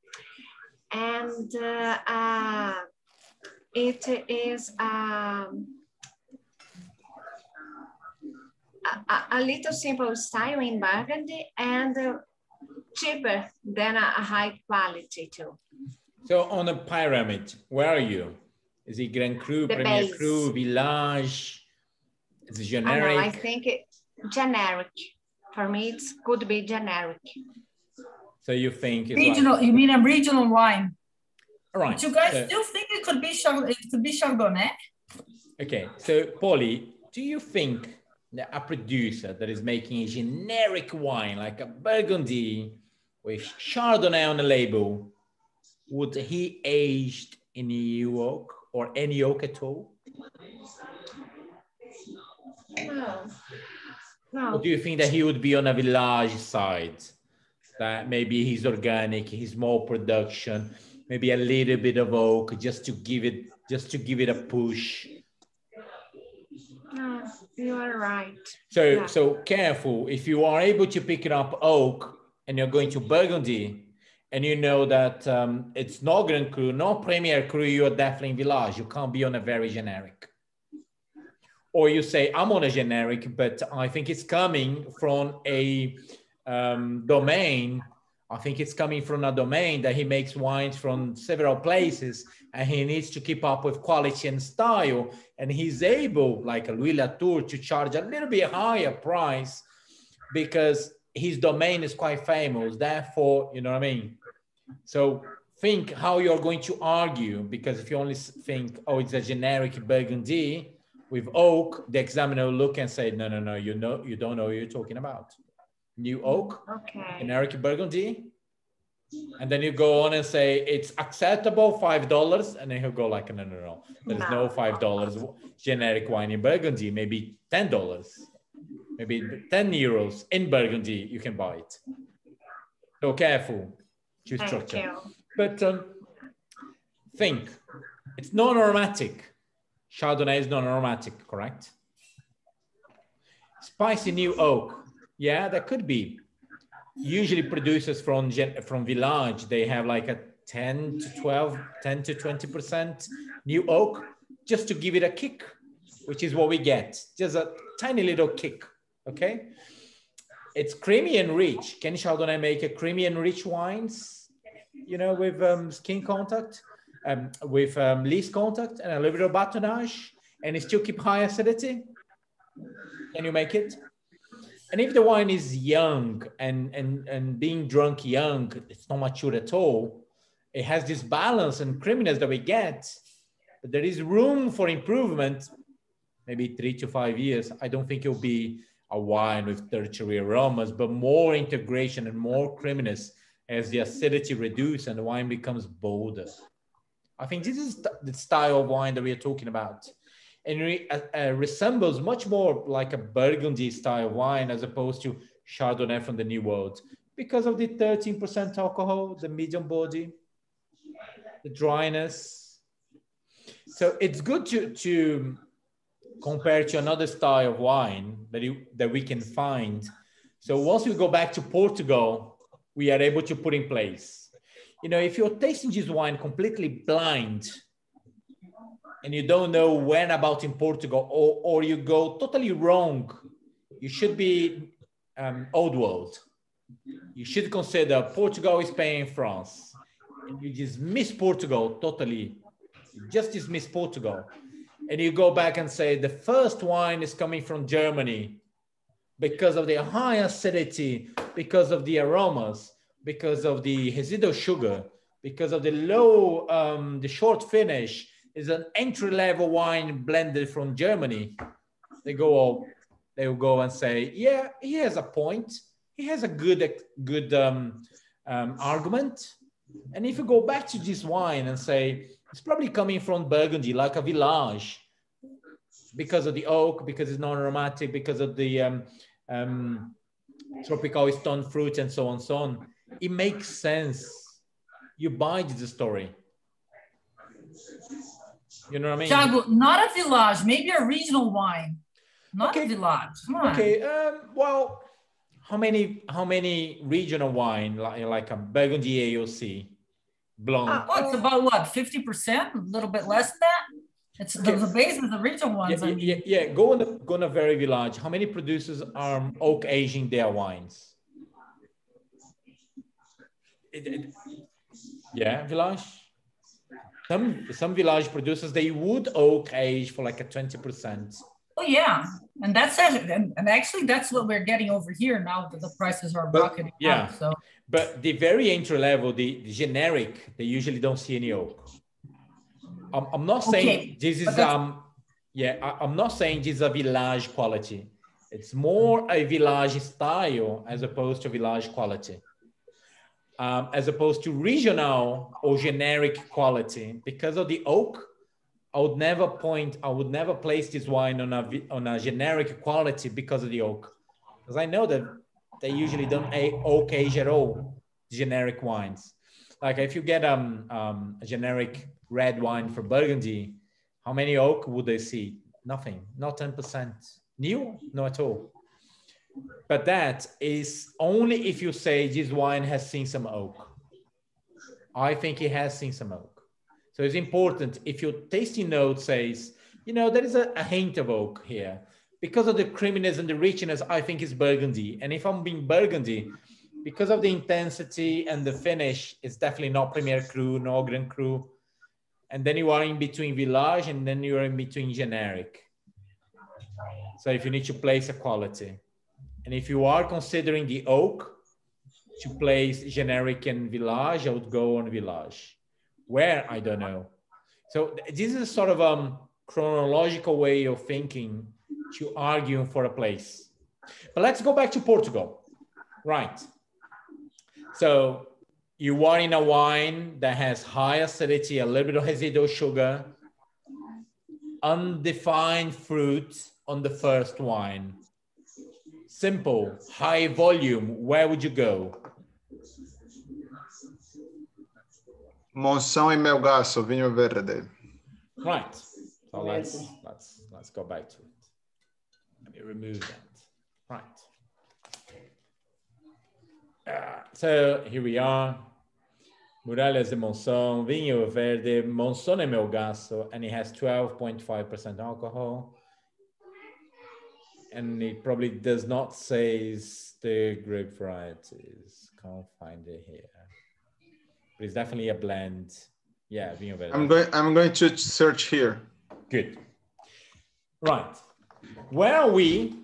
and it is a little simple style in Burgundy and cheaper than a high quality too. So on a pyramid, where are you? Is it Grand Cru, Premier Cru, Village? It's generic. No, I think it's generic. For me, it could be generic. So you think it's regional? Like, you mean a regional wine? All right. But you guys still think it could be Chardonnay? Okay. So Polly, do you think that a producer that is making a generic wine like a Burgundy with Chardonnay on the label, would he aged in EU oak or any oak at all? No. Or do you think that he would be on a Village side? That maybe he's organic, he's more production, maybe a little bit of oak, just to give it a push. No, you are right. So careful. If you are able to pick it up oak and you're going to Burgundy, and you know that it's not Grand Cru, not Premier Cru, you're definitely in Village. You can't be on a very generic. Or you say, I'm on a generic, but I think it's coming from a domain I think it's coming from a domain that he makes wines from several places, and he needs to keep up with quality and style. And he's able, like a Louis Latour, to charge a little bit higher price because his domain is quite famous. Therefore, you know what I mean? So think how you're going to argue, because if you only think, oh, it's a generic Burgundy with oak, the examiner will look and say, no, no, no, you don't know what you're talking about. New oak, generic Burgundy. And then you go on and say, it's acceptable, $5. And then he'll go like, no, no, no. There's no $5 generic wine in Burgundy, maybe $10. Maybe 10 euros in Burgundy, you can buy it. So careful to structure. But think, it's non-aromatic. Chardonnay is non-aromatic, correct? Spicy new oak. Yeah, that could be. Usually producers from village, they have like a 10 to 20% new oak, just to give it a kick, which is what we get. Just a tiny little kick, okay? It's creamy and rich. Can Chardonnay make a creamy and rich wines, you know, with skin contact, with least contact and a little bit of batonnage, and it still keep high acidity? Can you make it? And if the wine is young and being drunk young, it's not mature at all, it has this balance and creaminess that we get, but there is room for improvement, maybe 3 to 5 years. I don't think it'll be a wine with tertiary aromas, but more integration and more creaminess as the acidity reduces and the wine becomes bolder. I think this is the style of wine that we are talking about. And it resembles much more like a Burgundy style wine as opposed to Chardonnay from the New World, because of the 13% alcohol, the medium body, the dryness. So it's good to compare to another style of wine that we can find. So once we go back to Portugal, we are able to put in place. You know, if you're tasting this wine completely blind, and you don't know when about in Portugal, or you go totally wrong, you should be old world. You should consider Portugal is paying France. And you dismiss Portugal totally. You just dismiss Portugal. And you go back and say, the first wine is coming from Germany because of the high acidity, because of the aromas, because of the residual sugar, because of the low, the short finish, is an entry-level wine blended from Germany. They will go and say, yeah, he has a point. He has a good argument. And if you go back to this wine and say, it's probably coming from Burgundy, like a village, because of the oak, because it's non-aromatic, because of the tropical stone fruit and so on, so on. It makes sense. You buy the story. You know what I mean? Thiago, not a village, maybe a regional wine. Not a village. Come on. Okay. Well, how many regional wine like a Burgundy AOC, blonde? It's about what, 50%? A little bit less than that. It's the base of the regional ones. Yeah. Go on a very village. How many producers are oak aging their wines? Yeah, village. Some village producers, they would oak age for like a 20%. Oh yeah, and that's it. And actually, that's what we're getting over here now that the prices are rocketing. Yeah. Up, so. But the very entry level, the generic, they usually don't see any oak. I'm not saying this is I'm not saying this is a village quality. It's more a village style as opposed to village quality. As opposed to regional or generic quality. Because of the oak, I would never place this wine on a generic quality because of the oak. Because I know that they usually don't oak age at all, generic wines. Like if you get a generic red wine for Burgundy, how many oak would they see? Nothing, not 10%. New? No at all. But that is only if you say this wine has seen some oak. I think it has seen some oak. So it's important if your tasting note says, you know, there is a hint of oak here. Because of the creaminess and the richness, I think it's Burgundy. And if I'm being Burgundy, because of the intensity and the finish, it's definitely not Premier Cru, no Grand Cru. And then you are in between village, and then you're in between generic. So if you need to place a quality. And if you are considering the oak to place generic and village, I would go on village. Where, I don't know. So this is sort of a chronological way of thinking to argue for a place. But let's go back to Portugal. Right. So you are in a wine that has high acidity, a little bit of residual sugar, undefined fruit on the first wine. Simple, high volume. Where would you go? Monção e Melgaço, vinho verde. Right. So let's go back to it. Let me remove that. Right. So here we are. Muralhas de Monção, vinho verde, Monção e Melgaço, and it has 12.5% alcohol. And it probably does not say the grape varieties. Can't find it here. But it's definitely a blend. Yeah, vinho verde. I'm going to search here. Good. Right. Where are we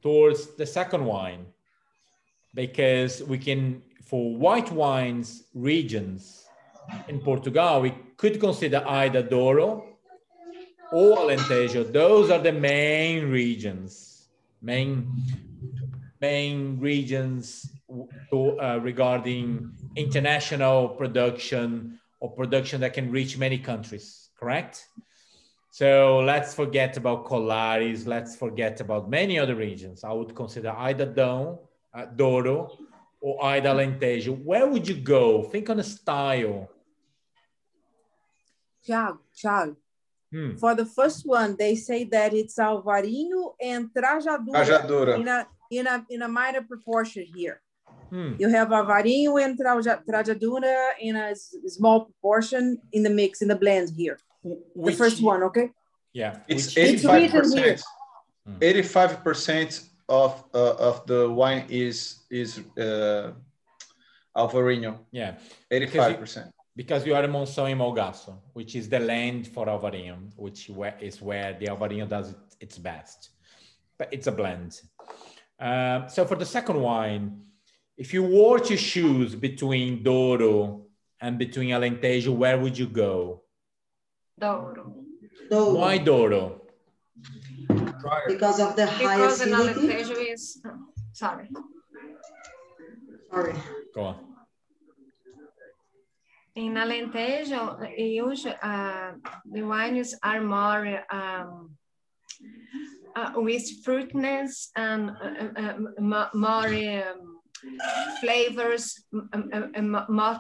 towards the second wine? Because we can, for white wines regions in Portugal, we could consider either Douro or Alentejo. Those are the main regions, main regions regarding international production or production that can reach many countries, correct? So let's forget about Colares, let's forget about many other regions. I would consider either Douro or either Alentejo. Where would you go? Think on a style. Thiago. For the first one, they say that it's Alvarinho and Trajadura. In a minor proportion here. You have Alvarinho and Trajadura in a small proportion in the mix, in the blend here. The first one, okay? Yeah. It's 85%. 85% of the wine is Alvarinho. Yeah. 85%. Because you are in Monção e Melgaço, which is the land for Alvarinho, which is where the Alvarinho does its best. But it's a blend. So for the second wine, if you were to choose between Douro and between Alentejo, where would you go? Douro. Why Douro? Because of the high acidity. Because in Alentejo is, sorry. Go on. In Alentejo, usually the wines are more with fruitness and more flavors,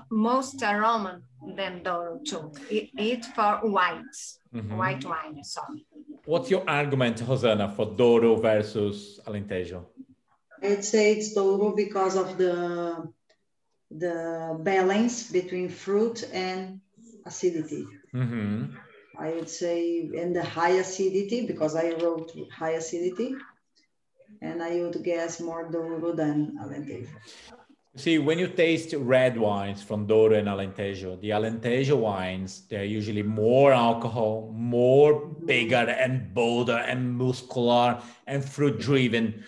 most aroma than Douro too. It for whites, white wine. Sorry. What's your argument, Rosana, for Douro versus Alentejo? I'd say it's Douro because of the balance between fruit and acidity. I would say, and the high acidity, because I wrote high acidity, and I would guess more Douro than Alentejo. See, when you taste red wines from Douro and Alentejo, the Alentejo wines, they're usually more alcohol, more bigger and bolder and muscular and fruit driven.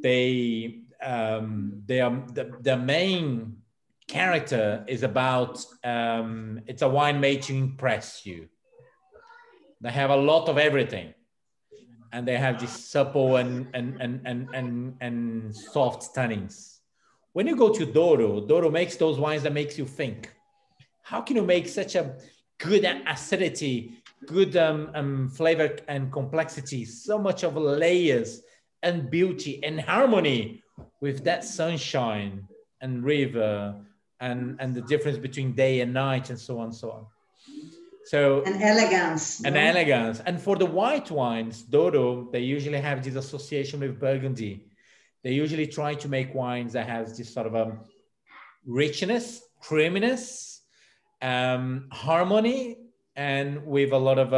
They are the main character is about it's a wine made to impress you. They have a lot of everything, and they have this supple and soft tannins. When you go to Douro makes those wines that makes you think. How can you make such a good acidity, good flavor and complexity, so much of layers and beauty and harmony with that sunshine and river and the difference between day and night and so on and so on. So and elegance. And elegance. And for the white wines, Douro, they usually have this association with Burgundy. They usually try to make wines that has this sort of richness, creaminess, harmony, and with a lot of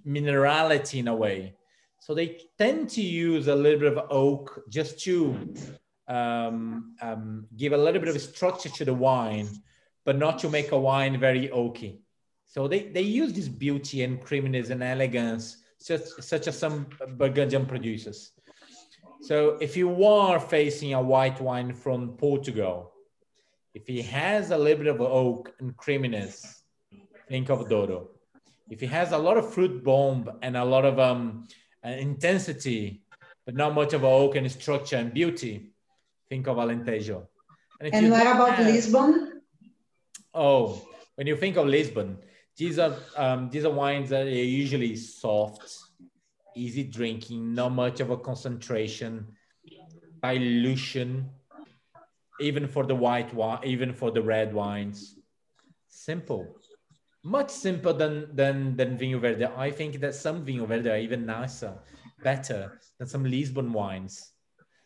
minerality in a way. So they tend to use a little bit of oak just to give a little bit of structure to the wine, but not to make a wine very oaky. So they use this beauty and creaminess and elegance, such as some Burgundian producers. So if you are facing a white wine from Portugal, if it has a little bit of oak and creaminess, think of Douro. If it has a lot of fruit bomb and a lot of intensity, but not much of oak and structure and beauty, think of Alentejo. And what about Lisbon? Oh, when you think of Lisbon, these are wines that are usually soft, easy drinking, not much of a concentration, dilution, even for the white wine, even for the red wines. Simple, much simpler than Vinho Verde. I think that some Vinho Verde are even nicer, better than some Lisbon wines.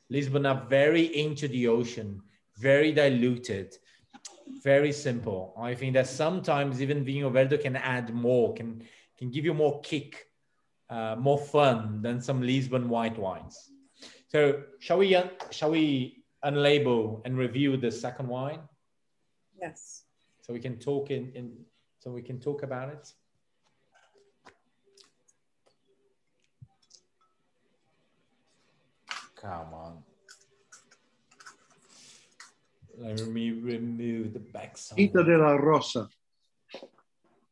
Lisbon are very into the ocean, very diluted, very simple. I think that sometimes even Vinho Verde can add more, can give you more kick, more fun than some Lisbon white wines. So shall we unlabel and review the second wine? Yes. So we can talk so we can talk about it. Come on. Let me remove the backside. Quinta de la Rosa.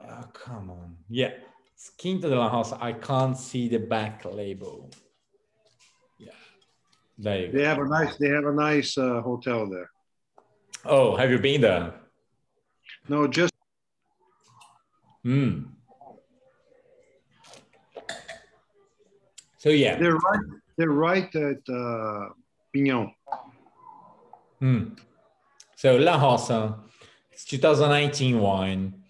Oh, come on. Yeah, it's Quinta de la Rosa. I can't see the back label. Yeah, there you go. They have a nice hotel there. Oh, have you been there? No, just. So yeah, they're right at Pignon. So La Rosa, it's 2019 wine.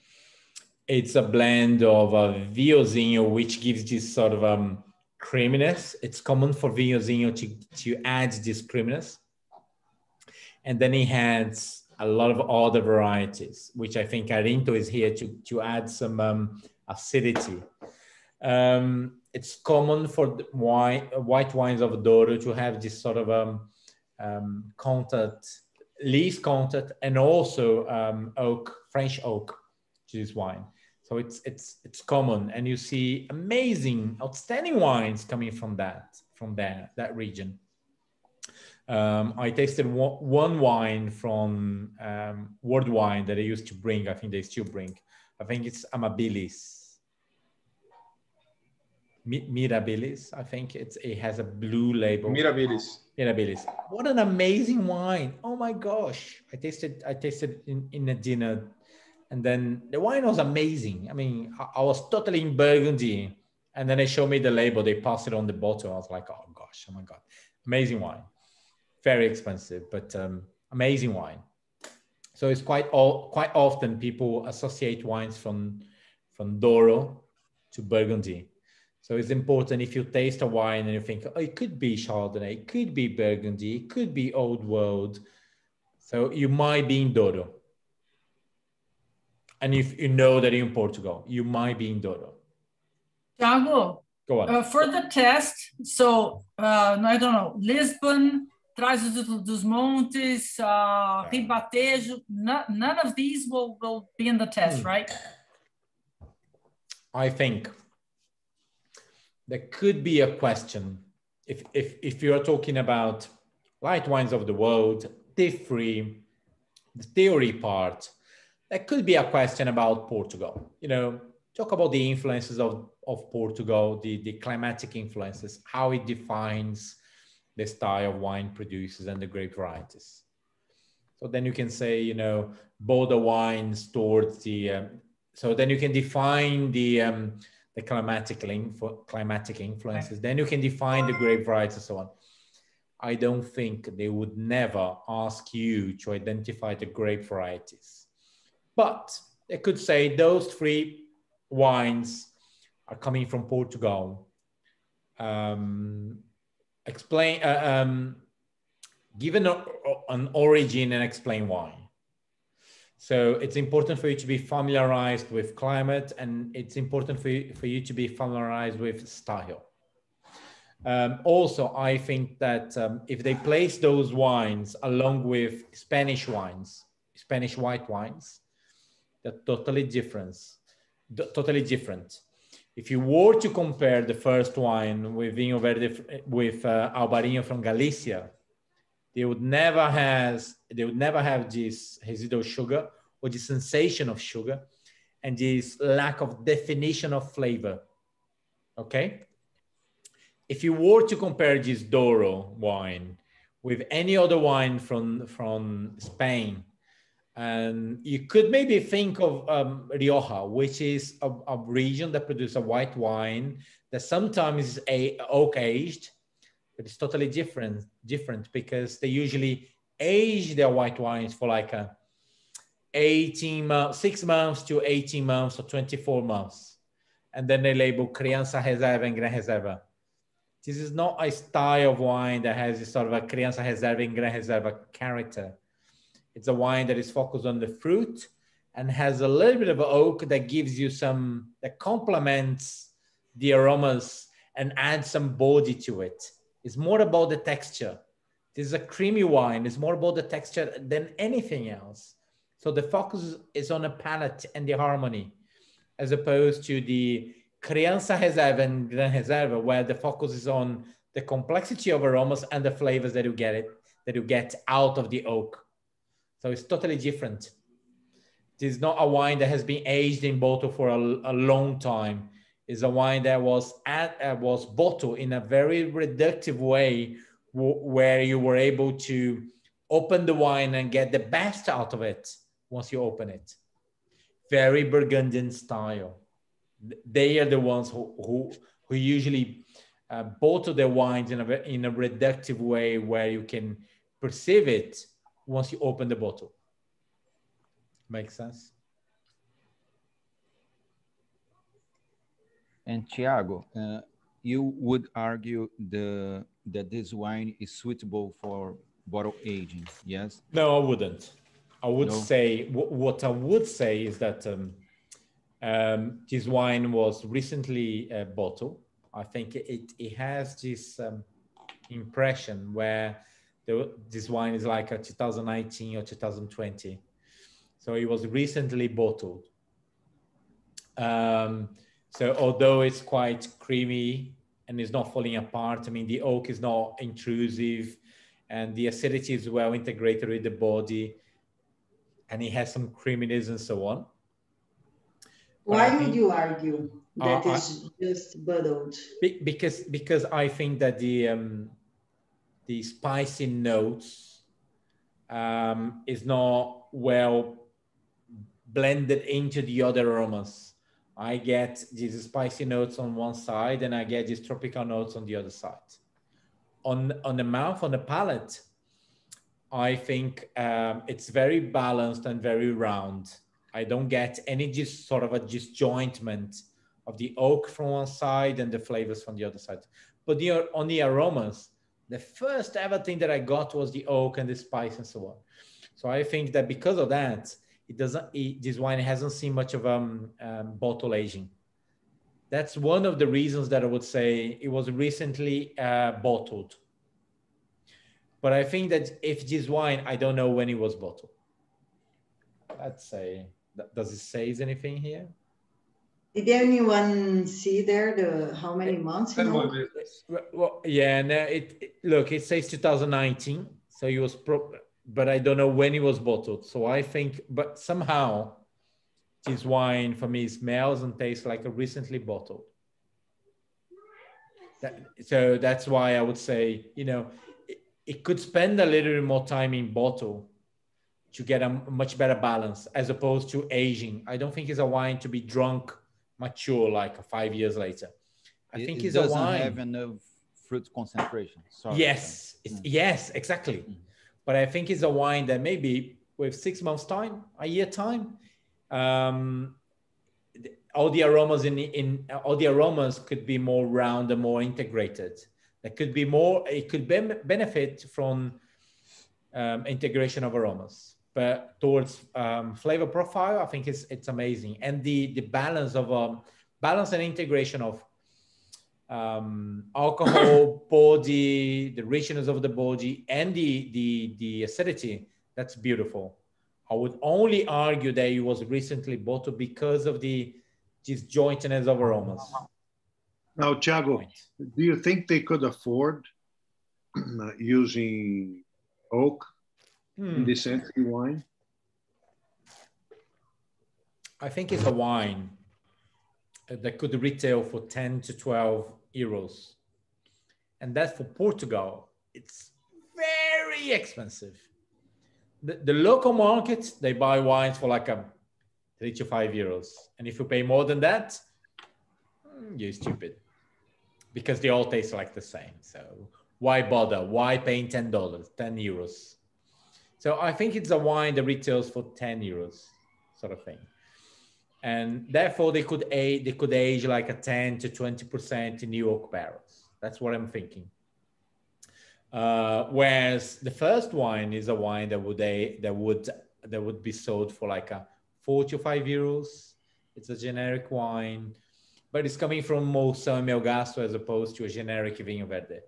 It's a blend of Vinhozinho, which gives this sort of creaminess. It's common for Vinhozinho to add this creaminess. And then he has a lot of other varieties, which I think Arinto is here to add some acidity. It's common for white wines of Douro to have this sort of leaf content, and also oak, French oak to this wine. So it's common, and you see amazing, outstanding wines coming from that region. I tasted one wine from World Wine that they used to bring. I think they still bring. I think it's Amabilis. Mirabilis, I think it has a blue label. Mirabilis. What an amazing wine! Oh my gosh! I tasted in a dinner, and then the wine was amazing. I mean, I was totally in Burgundy, and then they showed me the label. They passed it on the bottle. I was like, oh gosh, oh my god, amazing wine. Very expensive, but amazing wine. So it's quite often people associate wines from Douro to Burgundy. So it's important if you taste a wine and you think, oh, it could be Chardonnay, it could be Burgundy, it could be Old World. So you might be in Douro. And if you know that you're in Portugal, you might be in Douro. Thiago, go on. For the test, so I don't know, Lisbon, Trás dos Montes, Ribatejo, none of these will be in the test, right? I think there could be a question if you're talking about light wines of the world, free, the theory part. There could be a question about Portugal. You know, talk about the influences of Portugal, the climatic influences, how it defines the style of wine producers and the grape varieties. So then you can say, you know, Bordeaux wines towards the. So then you can define the climatic influences. Then you can define the grape varieties and so on. I don't think they would never ask you to identify the grape varieties. But they could say those three wines are coming from Portugal. Given an origin and explain why. So it's important for you to be familiarized with climate, and it's important for you to be familiarized with style. Also, I think that if they place those wines along with Spanish wines, Spanish white wines, they're totally different. Totally different. If you were to compare the first wine with Vinho Verde with Albarino from Galicia, they would never have this residual sugar or the sensation of sugar and this lack of definition of flavor. Okay. If you were to compare this Douro wine with any other wine from Spain, and you could maybe think of Rioja, which is a region that produces a white wine that sometimes is oak aged, but it's totally different because they usually age their white wines for like 6 months to 18 months or 24 months. And then they label Criança Reserva and Gran Reserva. This is not a style of wine that has this sort of a Criança Reserva and Gran Reserva character. It's a wine that is focused on the fruit and has a little bit of oak that gives you that complements the aromas and adds some body to it. It's more about the texture. This is a creamy wine. It's more about the texture than anything else. So the focus is on the palate and the harmony, as opposed to the Criança Reserva and Gran Reserva, where the focus is on the complexity of aromas and the flavors that you get out of the oak. So it's totally different. This is not a wine that has been aged in bottle for a long time. It's a wine that was bottled in a very reductive way, where you were able to open the wine and get the best out of it once you open it. Very Burgundian style. They are the ones who usually bottle their wines in a reductive way, where you can perceive it once you open the bottle. Makes sense? And Thiago, you would argue that this wine is suitable for bottle aging, yes? No, I wouldn't. I would say, what I would say is that this wine was recently bottled. I think it has this impression where this wine is like a 2019 or 2020. So it was recently bottled. So although it's quite creamy and it's not falling apart, I mean, the oak is not intrusive and the acidity is well integrated with the body and it has some creaminess and so on. Why would you argue that it's just bottled? Because I think that the spicy notes is not well blended into the other aromas. I get these spicy notes on one side and I get these tropical notes on the other side. On the mouth, on the palate, I think it's very balanced and very round. I don't get any just sort of a disjointment of the oak from one side and the flavors from the other side. But on the aromas, the first ever thing that I got was the oak and the spice and so on. So I think that because of that, this wine hasn't seen much of bottle aging. That's one of the reasons that I would say it was recently bottled. But I think that if this wine, I don't know when it was bottled. Let's say, does it say anything here? Did anyone see there how many months? Well, yeah, no, look, it says 2019, so it was but I don't know when it was bottled. So I think, but somehow this wine for me smells and tastes like a recently bottled. So that's why I would say, it could spend a little bit more time in bottle to get a much better balance as opposed to aging. I don't think it's a wine to be drunk mature like 5 years later. I think it's a wine. It doesn't have enough fruit concentration. Sorry. Yes, yes, exactly. But I think it's a wine that maybe with 6 months time, a year time, all the aromas all the aromas could be more round and more integrated. There could be more. It could benefit from integration of aromas. But towards flavor profile, I think it's amazing, and the balance and integration of alcohol, body, the richness of the body, and the acidity, that's beautiful. I would only argue that it was recently bottled because of the disjointness of aromas. Now, Thiago, do you think they could afford using oak in this entry wine? I think it's a wine that could retail for 10 to 12 euros. And that's for Portugal. It's very expensive. The local market, they buy wines for like 3 to 5 euros. And if you pay more than that, you're stupid. Because they all taste like the same. So why bother? Why paying $10, 10 euros? So I think it's a wine that retails for 10 euros, sort of thing. And therefore they could age like a 10 to 20% in new oak barrels. That's what I'm thinking. Whereas the first wine is a wine that would be sold for like 4 to 5 euros. It's a generic wine, but it's coming from Moção and Melgaço as opposed to a generic Vinho Verde.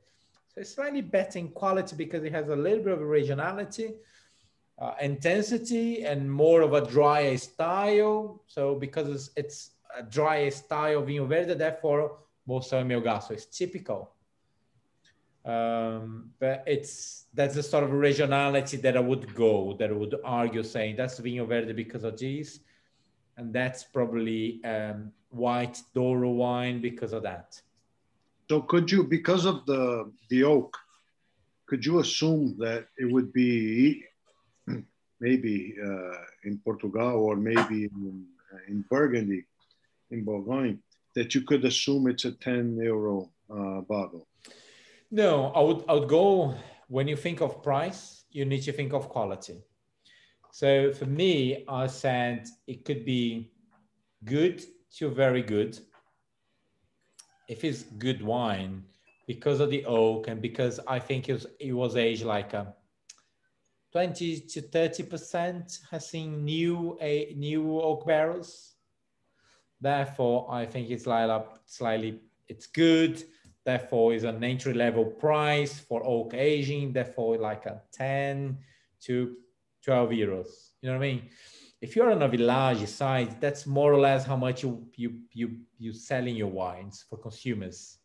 So it's slightly better in quality because it has a little bit of regionality, intensity, and more of a drier style. So because it's a drier style Vinho Verde, therefore Moção and Melgaço is typical. But that's the sort of regionality that I would argue saying that's Vinho Verde because of this, and that's probably white Douro wine because of that. So could you, because of the oak, could you assume that it would be maybe in Portugal or maybe in Burgundy, in Bourgogne, that you could assume it's a 10 euro bottle? No, I would go, when you think of price, you need to think of quality. So for me, I said it could be good to very good. If it's good wine, because of the oak and because I think it was aged like 20 to 30% has seen new oak barrels. Therefore, I think it's slightly, it's good. Therefore, is an entry level price for oak aging. Therefore, like a 10 to 12 euros. You know what I mean? If you're on a village side, that's more or less how much you selling your wines for consumers.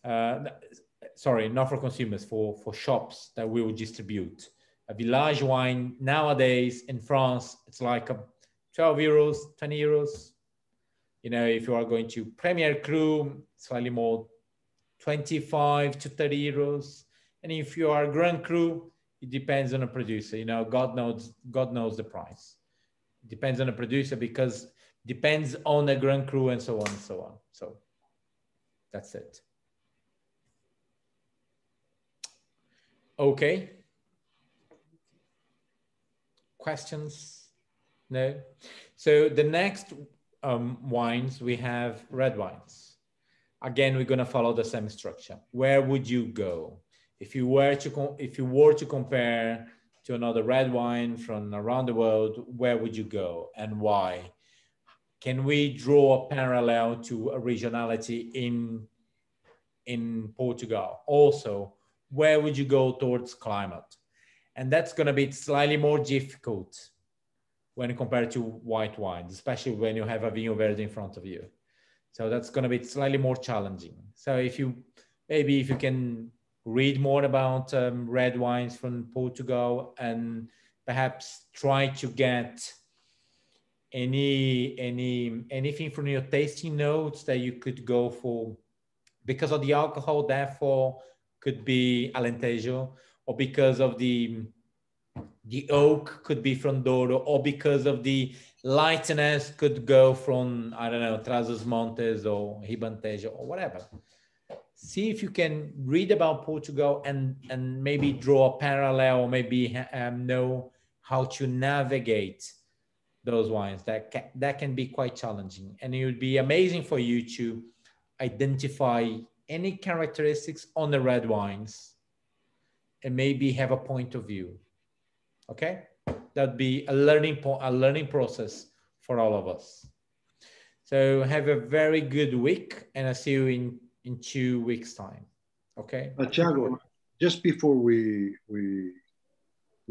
Sorry, not for consumers, for shops that will distribute. A village wine nowadays in France, it's like 12 euros, 20 euros. You know, if you are going to Premier Cru, slightly more, 25 to 30 euros. And if you are Grand Cru, it depends on the producer. You know, God knows the price. It depends on the producer because it depends on the Grand Cru and so on and so on. So that's it. Okay. Questions? No? So the next wines, we have red wines. Again, we're going to follow the same structure. Where would you go? If you were to compare to another red wine from around the world, where would you go and why? Can we draw a parallel to a regionality in Portugal? Also, where would you go towards climate? And that's going to be slightly more difficult when compared to white wines, especially when you have a Vinho Verde in front of you. So that's going to be slightly more challenging. So if you can read more about red wines from Portugal and perhaps try to get anything from your tasting notes that you could go for, because of the alcohol, therefore could be Alentejo, or because of the oak could be from Douro, or because of the lightness could go from, I don't know, Trás-os-Montes or Ribantejo or whatever. See if you can read about Portugal and maybe draw a parallel, or maybe know how to navigate those wines. That can be quite challenging. And it would be amazing for you to identify any characteristics on the red wines and maybe have a point of view. Okay? That'd be a learning process for all of us. So have a very good week, and I'll see you in 2 weeks' time. Okay. Thiago, just before we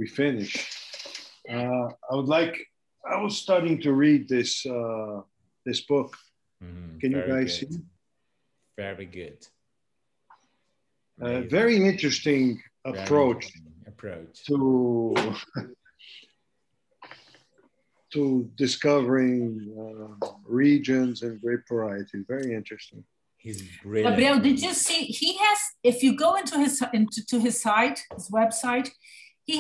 finish, I was starting to read this this book. Can you guys see? Very good. Very interesting approach to discovering regions and grape varieties. Very interesting. He's brilliant. Gabriel, did you see? He has. If you go into his site, his website, he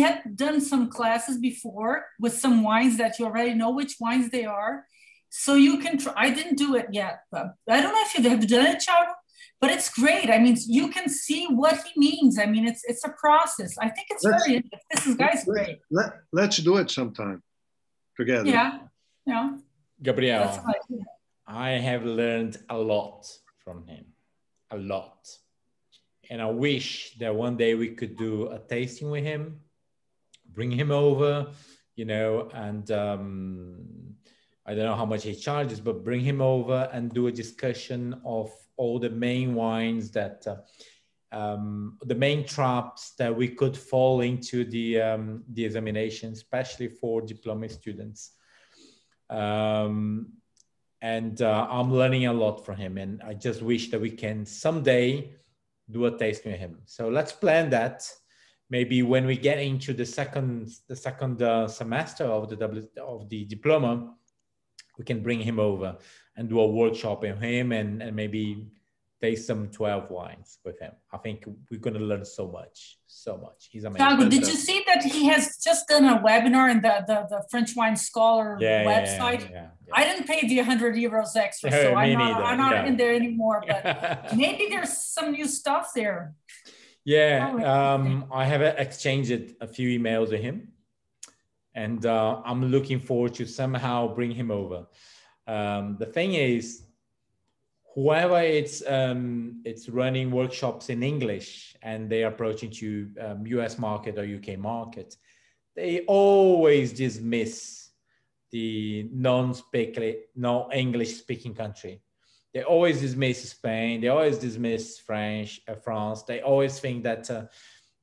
had done some classes before with some wines that you already know which wines they are, so you can try. I didn't do it yet, but I don't know if you have done it, Thiago. But it's great. I mean, you can see what he means. I mean, it's a process. I think it's very interesting. This guy's great. Let's do it sometime together. Yeah. Gabriel, I have learned a lot from him, a lot. And I wish that one day we could do a tasting with him, bring him over, you know, and I don't know how much he charges, but bring him over and do a discussion of all the main wines that, the main traps that we could fall into the examination, especially for diploma students. And I'm learning a lot from him, and I just wish that we can someday do a tasting with him. So let's plan that. Maybe when we get into the second semester of the diploma, we can bring him over and do a workshop with him and maybe taste some 12 wines with him. I think we're going to learn so much. He's amazing. Thiago, did you see that he has just done a webinar in the French Wine Scholar website? Yeah. I didn't pay the €100 extra, so I'm not in there anymore, but maybe there's some new stuff there. Yeah, I have exchanged a few emails with him, and I'm looking forward to somehow bring him over. The thing is, whoever it's running workshops in English and they are approaching to US market or UK market, they always dismiss the non-English speaking country. They always dismiss Spain. They always dismiss France. They always think that,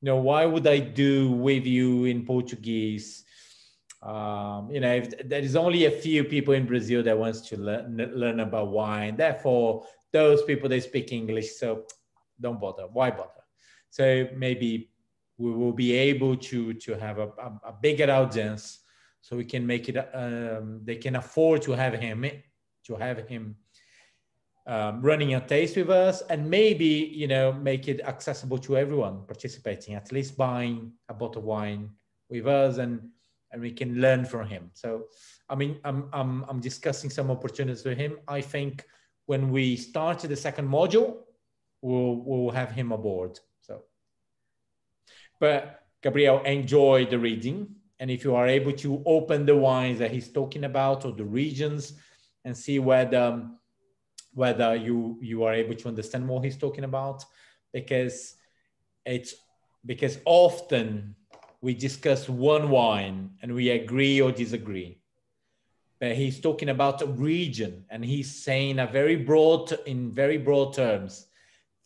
why would I do with you in Portuguese? If there is only a few people in Brazil that wants to learn about wine. Therefore, those people, they speak English, so don't bother. Why bother? So maybe we will be able to have a bigger audience, so we can make it. They can afford to have him running a taste with us, and maybe make it accessible to everyone participating, at least buying a bottle of wine with us, and we can learn from him. So, I mean, I'm discussing some opportunities with him. I think when we start the second module, we'll have him aboard. So, but Gabriel, enjoy the reading, and if you are able to open the wines that he's talking about or the regions, and see whether you are able to understand what he's talking about, because often we discuss one wine and we agree or disagree, but he's talking about a region, and he's saying in very broad terms,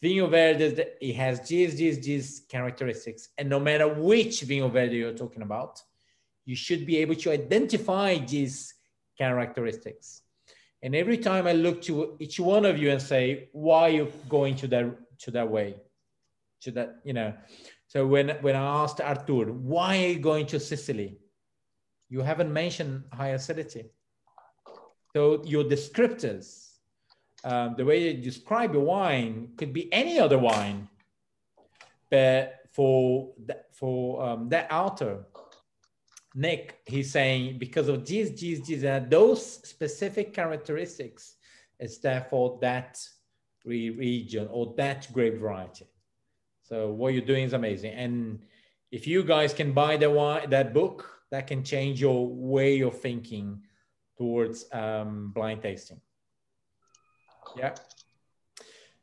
Vinho Verde, it has these characteristics, and no matter which Vinho Verde you're talking about, you should be able to identify these characteristics. And every time I look to each one of you and say, why are you going to that way? So when I asked Arthur, why are you going to Sicily? You haven't mentioned high acidity. So your descriptors, the way you describe a wine could be any other wine, but for that author, Nick, he's saying because of these and those specific characteristics, it's therefore that region or that grape variety. So what you're doing is amazing. And if you guys can buy that book, that can change your way of thinking towards blind tasting. Yeah.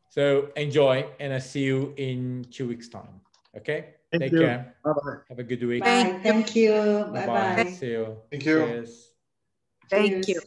So enjoy, and I'll see you in 2 weeks' time. Okay? Take care. Bye-bye. Have a good week. Bye. Thank you. Bye-bye. Bye-bye. See you. Thank you. Cheers. Thank you.